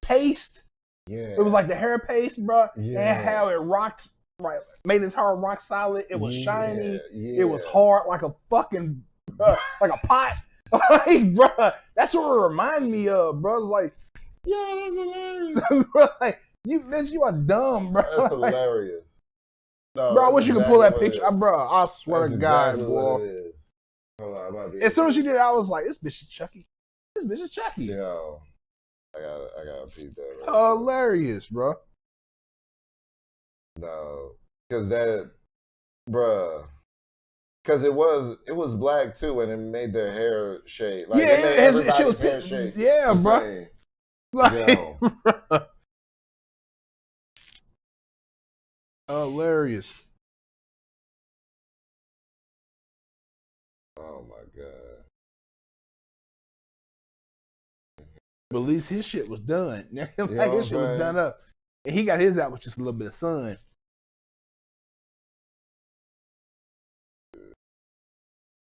paste? Yeah. It was like the hair paste, bro. Yeah. And how it rocked, right? Made his hair rock solid. It was shiny. Yeah. It was hard like a fucking, like a pot. Like, bro, that's what it reminded me of, bro. It's like, Yo, that's hilarious. Bro, like, bitch, you are dumb, bro. That's hilarious. No, Bro, I wish you could pull that exactly picture. Bro, I swear That's to God, exactly boy. what it is. Hold on, I might be As soon as she did it, I was like, this bitch is Chucky. This bitch is Chucky. Yo, I gotta peep that. Right Hilarious, bro. No, because that, bruh. Because it was black too, and it made their hair shade. Like, Yeah, it made everybody's hair shade. Yeah, bro. Same. Like, Yo. Hilarious. Oh my god. But at least his shit was done. Like, You know his shit was done up. And he got his out with just a little bit of sun.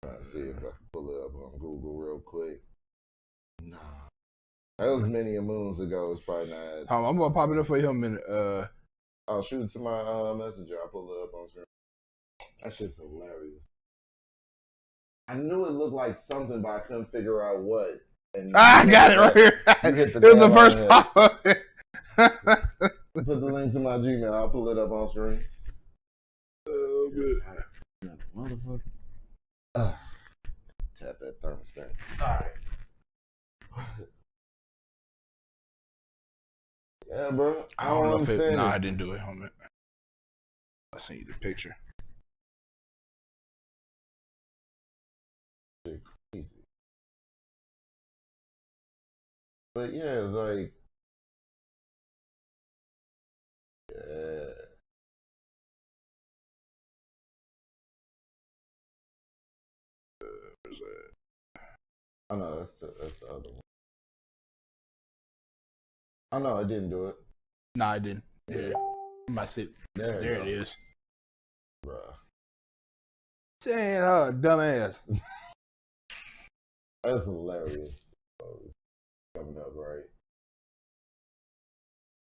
Trying to see if I can pull it up on Google real quick. Nah. That was many moons ago. It's probably not. I'm gonna pop it up for you in a minute. I'll shoot it to my messenger. I'll pull it up on screen. That shit's hilarious. I knew it looked like something, but I couldn't figure out what. And I got it right here. You hit the it was the first pop up. Put the link to my Gmail. I'll pull it up on screen. Oh, good. Motherfucker. Tap that thermostat. Alright. Yeah, bro. I don't know if it. understand Nah, it. I didn't do it. Hold on. I'll send you the picture. Shit crazy. But yeah, like, yeah. Oh no, that's the other one. Oh no, I didn't do it. Nah, I didn't. Yeah. My sit. There it is. Bruh. Saying her dumbass. That's hilarious. Oh, it's coming up right.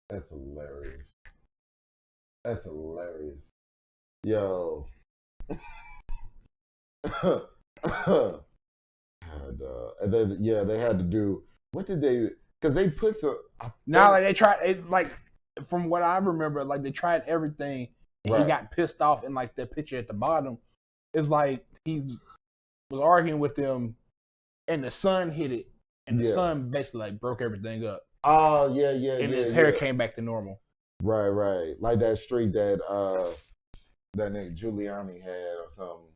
That's hilarious. That's hilarious. Yo. And then, yeah, they had to do. What did they? Because they put some. Now, like they tried, like from what I remember, like they tried everything, and he got pissed off. And like the picture at the bottom, it's like he was arguing with them, and the sun hit it, and the sun basically like broke everything up. Oh yeah, and his hair came back to normal. Right. Like that streak that that nigga Giuliani had or something,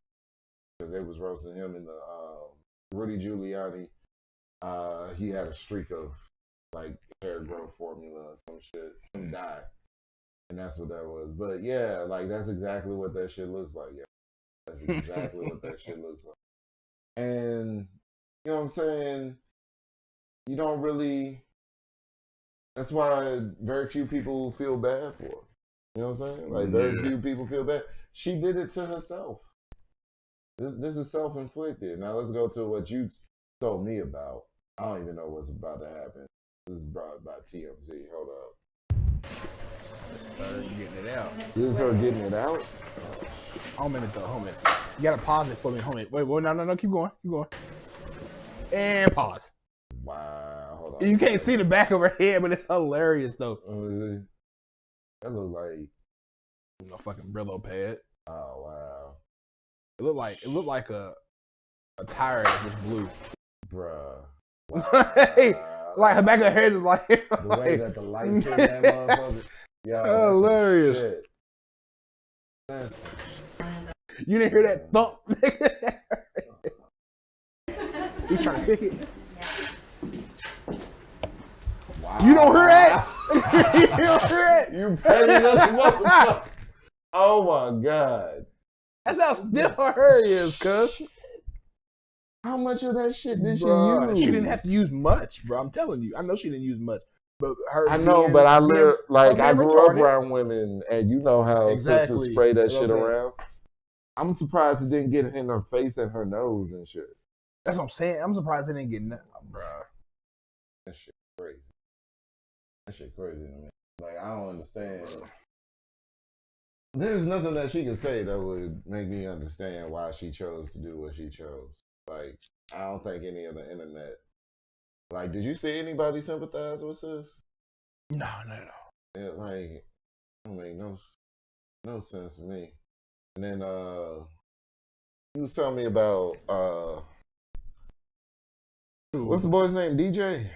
because they was roasting him in the Rudy Giuliani. He had a streak of like hair growth formula or some shit, some dye, and that's what that was. But yeah, like that's exactly what that shit looks like. Yeah, that's exactly what that shit looks like. And you know what I'm saying? You don't really. That's why very few people feel bad for her. You know what I'm saying? Like very few people feel bad. She did it to herself. This is self-inflicted. Now let's go to what you told me about. I don't even know what's about to happen. This is brought by TMZ. Hold up. This is her getting it out. This is her getting it out? Hold a minute though. Hold a minute. You gotta pause it for me. Hold a minute. Wait. No. Keep going. And pause. Wow. Hold on. You can't see the back of her head, but it's hilarious though. That look like a fucking Brillo pad. Oh wow. It looked like a tire that was blue. Bruh. Wow. Hey, like the back of her head is like the way that the lights hit that motherfucker. Yo, hilarious. Shit. That's you didn't hear that thump. You trying to pick it? Wow. You don't hear that? You don't hear that? You petty little motherfucker. Oh my god. That's how stiff her hair is, cuz. How much of that shit did she use? use? She didn't have to use much, bro. I'm telling you. I know she didn't use much. But her I know, but I live like I grew up around women, and you know how sisters spray that shit around. I'm surprised it didn't get in her face and her nose and shit. That's what I'm saying. I'm surprised it didn't get nothing, bro. That shit crazy. That shit crazy to me. Like I don't understand. There's nothing that she could say that would make me understand why she chose to do what she chose. Like I don't think any of the internet Like, did you see anybody sympathize with sis? No. Yeah, like, I mean, no sense to me. And then he was telling me about what's the boy's name? DJ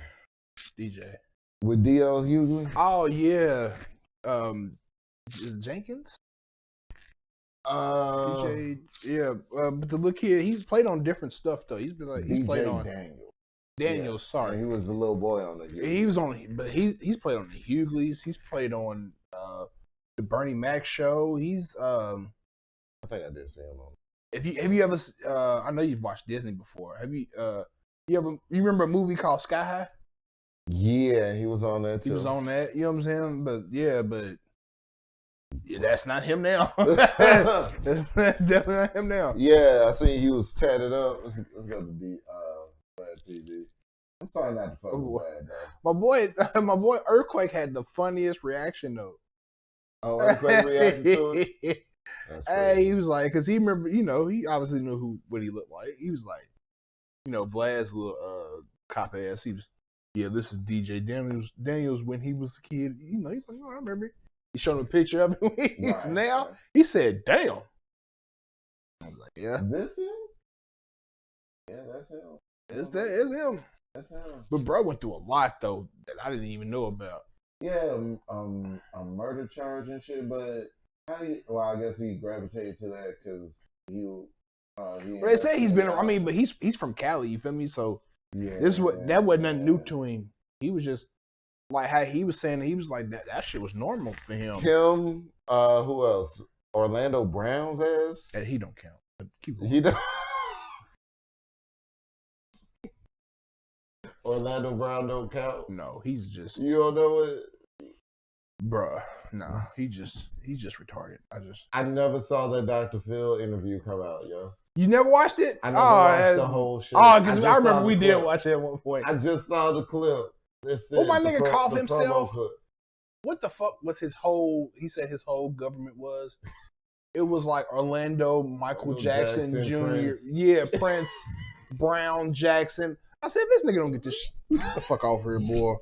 with D.L. Hughley. Oh yeah, Jenkins. DJ, yeah, but the little kid, he's played on different stuff though. He's played on Daniel. Sorry, and he was the little boy on the. He was on, but he's played on the Hughleys. He's played on the Bernie Mac show. He's I think I did see him on. Have you ever? I know you've watched Disney before. Have you? You remember a movie called Sky High? Yeah, he was on that too. He was on that. You know what I'm saying? But that's not him now. that's definitely not him now. Yeah, I seen he was tatted up. Let's go to the Bad TV. I'm starting not to fuck with Bad though. My boy Earthquake had the funniest reaction though. Oh, Earthquake reacted to it. That's crazy. He was like, because he remember, he obviously knew what he looked like. He was like, Vlad's little cop ass. He was, this is DJ Daniels when he was a kid. He's like, oh, I remember. He showed him a picture of him. Now he said, "Damn." I was like, "Yeah, this him? Yeah, that's him. It's him. That's him." But bro went through a lot though that I didn't even know about. Yeah, a murder charge and shit. But well, I guess he gravitated to that because he. They say he's been. I mean, but he's from Cali. You feel me? So that wasn't nothing new to him. He was just. Like how he was saying, he was like that shit was normal for him. Him, who else? Orlando Brown's ass? Yeah, he don't count. Keep going. He don't. Orlando Brown don't count? No, he's just. You don't know it? Bruh, no, he's just retarded. I never saw that Dr. Phil interview come out, yo. You never watched it? I never watched the whole shit. Oh, because I remember we did watch it at one point. I just saw the clip. What my nigga called himself? What the fuck was his whole? He said his whole government was. It was like Orlando, Michael Jackson Jr. Prince. Yeah, Prince, Brown, Jackson. I said, this nigga don't get this. Get the fuck off here, boy.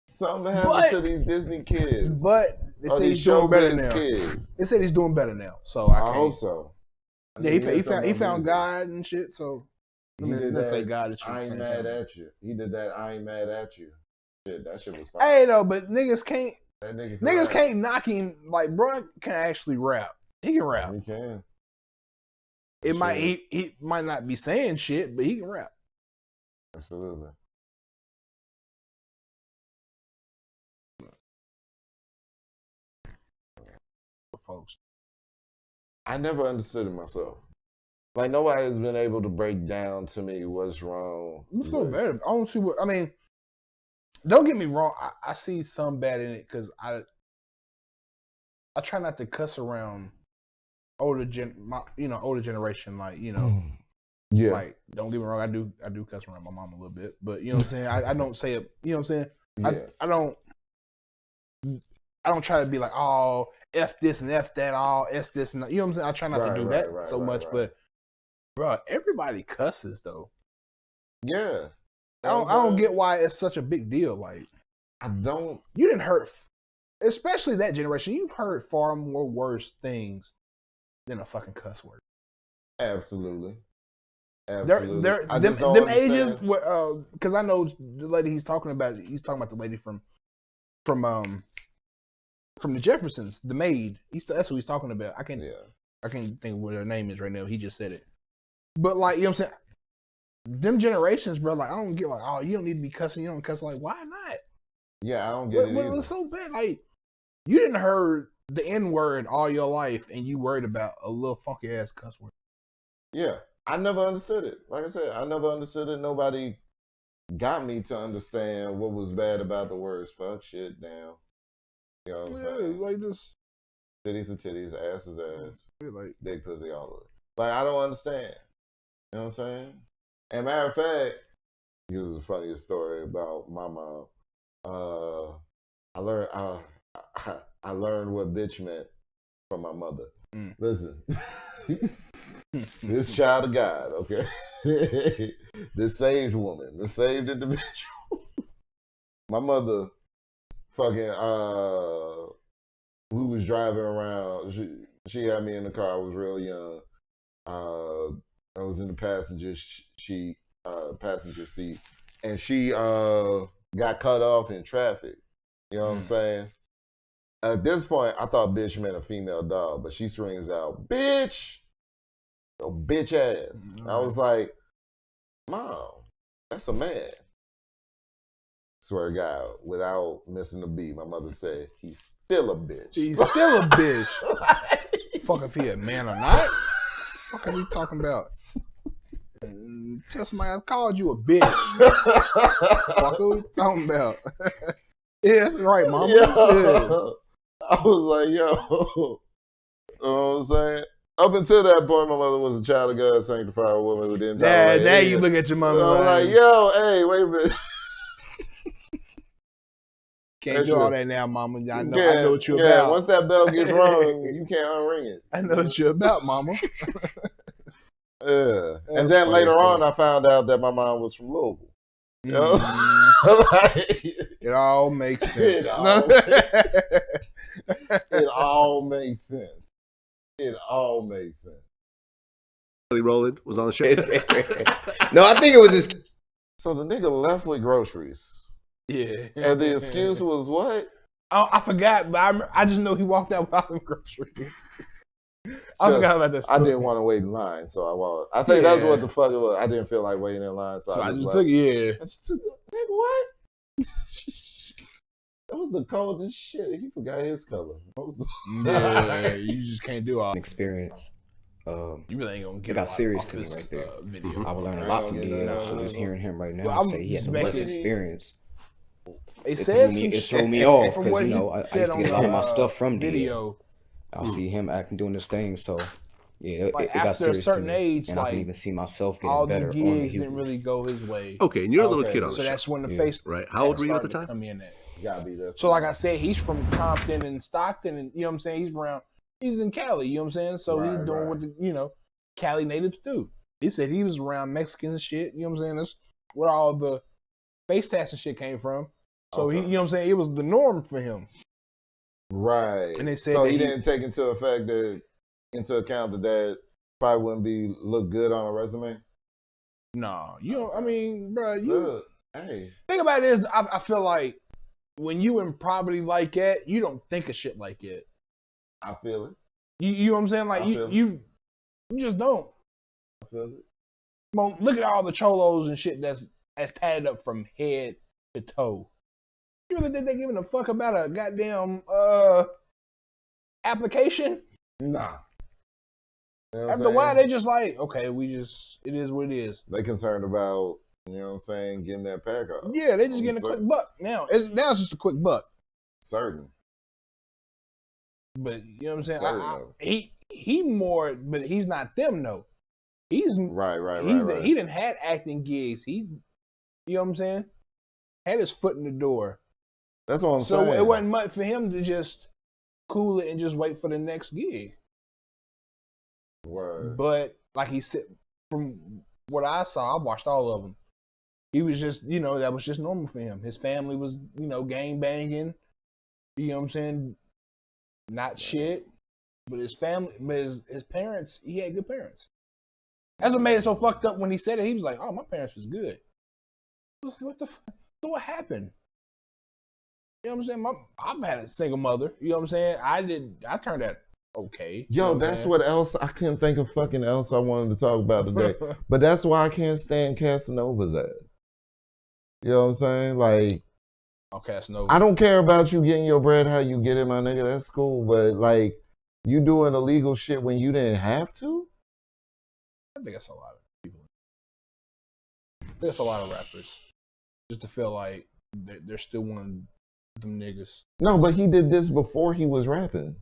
Something happened to these Disney kids. But they say he's doing better now. They said he's doing better now. So I hope so. Yeah, he found God and shit. So. Let's say God. I ain't mad at you. He did that. I ain't mad at you. Shit, that shit was fine. Hey, though, but niggas can't. That nigga niggas can't knock him. Like, bro can actually rap. He can rap. He can. It might he might not be saying shit, but he can rap. Absolutely. Folks, I never understood it myself. Like, nobody has been able to break down to me what's wrong. What's so bad? I don't see what. I mean, don't get me wrong. I see some bad in it because I try not to cuss around older generation. Like, yeah. Like, don't get me wrong. I do cuss around my mom a little bit, but you know what I'm saying. I don't say it. You know what I'm saying. Yeah. I don't try to be like, oh, F this and F that, all S this and that. You know what I'm saying. I try not to do that so much, but. Bro, everybody cusses though. Yeah. I don't get why it's such a big deal. Like, I don't. You didn't hurt, especially that generation. You've heard far more worse things than a fucking cuss word. Absolutely. Them ages, because I know the lady he's talking about. He's talking about the lady from the Jeffersons, the maid. That's who he's talking about. I can't think of what her name is right now. He just said it. But like, you know what I'm saying? Them generations, bro, like I don't get like, oh, you don't need to be cussing, you don't cuss. Like, why not? Yeah, I don't get it either. It's so bad. Like, you didn't heard the N-word all your life and you worried about a little funky ass cuss word. Yeah. I never understood it. Like I said, I never understood it. Nobody got me to understand what was bad about the words fuck, shit, damn. You know what I'm saying? Like this. Titties are titties, ass is ass. Like big pussy, all of it. Like, I don't understand. You know what I'm saying? And matter of fact, here's the funniest story about my mom. I learned what bitch meant from my mother. Listen. This child of God, okay? This saved woman, this saved individual. My mother fucking, we was driving around. She had me in the car. I was real young. I was in the passenger seat, and she got cut off in traffic. You know what I'm saying? At this point, I thought bitch meant a female dog, but she screams out, bitch! Yo, bitch ass. I was like, Mom, that's a man. Swear to God, without missing a beat, my mother said, he's still a bitch. He's still a bitch. Fuck if he a man or not. Fuck are we talking about? Tell somebody I called you a bitch. Fuck are we talking about? Yeah, that's right, mama. Yeah. I was like, yo, you know what I'm saying? Up until that point, my mother was a child of God, sanctified woman who didn't tolerate now you look at your mother like, yo, hey, wait a minute. Can't do all that now, mama. I know what you're about. Once that bell gets rung, you can't unring it. I know what you're about, mama. Yeah. And then later on, I found out that my mom was from Louisville. You know? It all makes sense. It all makes sense. It all makes sense. Roland was on the show. No, I think it was his. So the nigga left with groceries. Yeah. And the excuse was what? Oh, I forgot, but I just know he walked out without them groceries. I forgot about that story. I didn't want to wait in line, so I walked. I think that's what the fuck it was. I didn't feel like waiting in line, so I just took it. I just took it. Nigga, what? That was the coldest shit. He forgot his color. Yeah, you just can't do all Experience. You really ain't gonna get it got serious to me right there. Video. I would learn a lot from DL, so just hearing him right now say he had the best experience. It threw me off because, you know, I used to get a lot of my stuff from DL. I'll see him acting doing this thing, so yeah, it got serious to me. Age, and I can even see myself getting all better the on the gigs didn't really go his way. Okay, and you're a little kid on the so show. that's when the face right. How old were you at the time? Come in at. Gotta be that. So like I said, he's from Compton and Stockton, and you know what I'm saying. He's in Cali, you know what I'm saying. So he's doing what the Cali natives do. He said he was around Mexican and shit. You know what I'm saying. That's where all the face tats and shit came from. So he, you know what I'm saying. It was the norm for him. Right. And they said so he didn't take into account that probably wouldn't look good on a resume. No, you know. I mean, bro, look, hey. Think about this. I feel like when you in poverty like that, you don't think of shit like that. I feel it. You know what I'm saying? Like you just don't. I feel it. Well, look at all the cholos and shit that's tatted up from head to toe. You really think they giving a fuck about a goddamn application? Nah. You know After a while, they just like, okay, it is what it is. They concerned about, you know what I'm saying, getting that pack off. Yeah, they just getting a quick buck now. Now it's just a quick buck. Certain. But you know what I'm saying? He more, but he's not them though. He's right. He done had acting gigs. He's, you know what I'm saying? Had his foot in the door. That's what I'm saying. So it wasn't much for him to just cool it and just wait for the next gig. Word. But like he said, from what I saw, I watched all of them. He was just, that was just normal for him. His family was, gang banging. You know what I'm saying? Not shit. But his family, his parents, he had good parents. That's what made it so fucked up when he said it. He was like, "Oh, my parents was good." What the fuck? So what happened? You know what I'm saying? I've had a single mother. You know what I'm saying? I turned out okay. Yo, that's what else I couldn't think of fucking else I wanted to talk about today. But that's why I can't stand Casanova's ass. You know what I'm saying? Like, Casanova. I don't care about you getting your bread how you get it, my nigga. That's cool. But like, you doing illegal shit when you didn't have to? I think that's a lot of people. There's a lot of rappers just to feel like they're still one of them niggas. No, but he did this before he was rapping.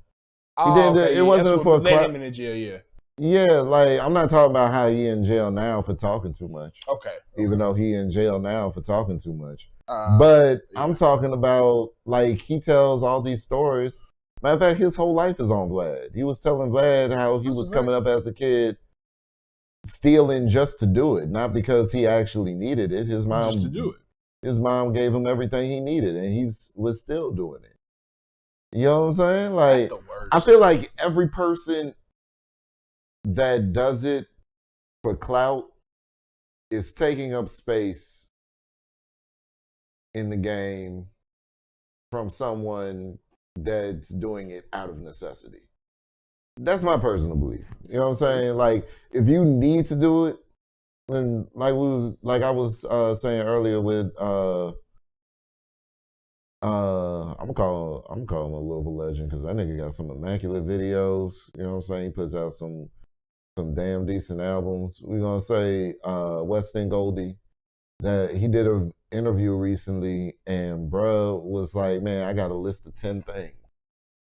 It wasn't for him in the jail. Yeah. Yeah, like I'm not talking about how he in jail now for talking too much. Okay. Even though he in jail now for talking too much. But yeah. I'm talking about like he tells all these stories. Matter of fact, his whole life is on Vlad. He was telling Vlad how he was coming up as a kid stealing just to do it, not because he actually needed it. His mom Just to do it. His mom gave him everything he needed, and was still doing it. You know what I'm saying? Like, That's the worst. I feel like every person that does it for clout is taking up space in the game from someone that's doing it out of necessity. That's my personal belief. You know what I'm saying? Like, if you need to do it, then like I was saying earlier with I'm gonna call him a Louisville legend because that nigga got some immaculate videos. You know what I'm saying? He puts out some damn decent albums. We're gonna say Weston Goldie, that he did an interview recently, and bruh was like, man, I got a list of 10 things.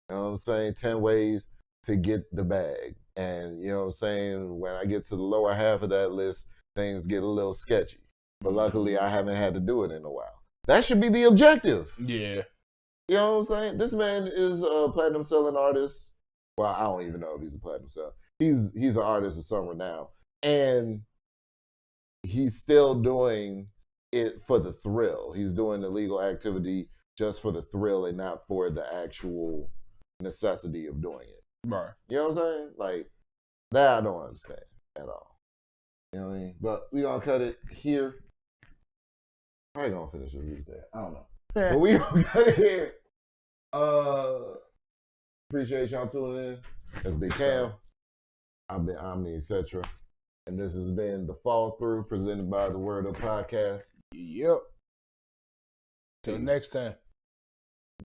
You know what I'm saying? 10 ways to get the bag. And you know what I'm saying? When I get to the lower half of that list, things get a little sketchy. But luckily I haven't had to do it in a while. That should be the objective. Yeah. You know what I'm saying? This man is a platinum selling artist. Well, I don't even know if he's a platinum seller. He's an artist of some renown. And he's still doing it for the thrill. He's doing illegal activity just for the thrill and not for the actual necessity of doing it. Right. You know what I'm saying? Like, that I don't understand at all. You know what I mean? But we gonna cut it here. Probably gonna finish this reset. I don't know. But we gonna cut it here. Appreciate y'all tuning in. That's Big Cam. I've been Omni, etc. And this has been The Fall Through, presented by the Word Up Podcast. Yep. Till next time.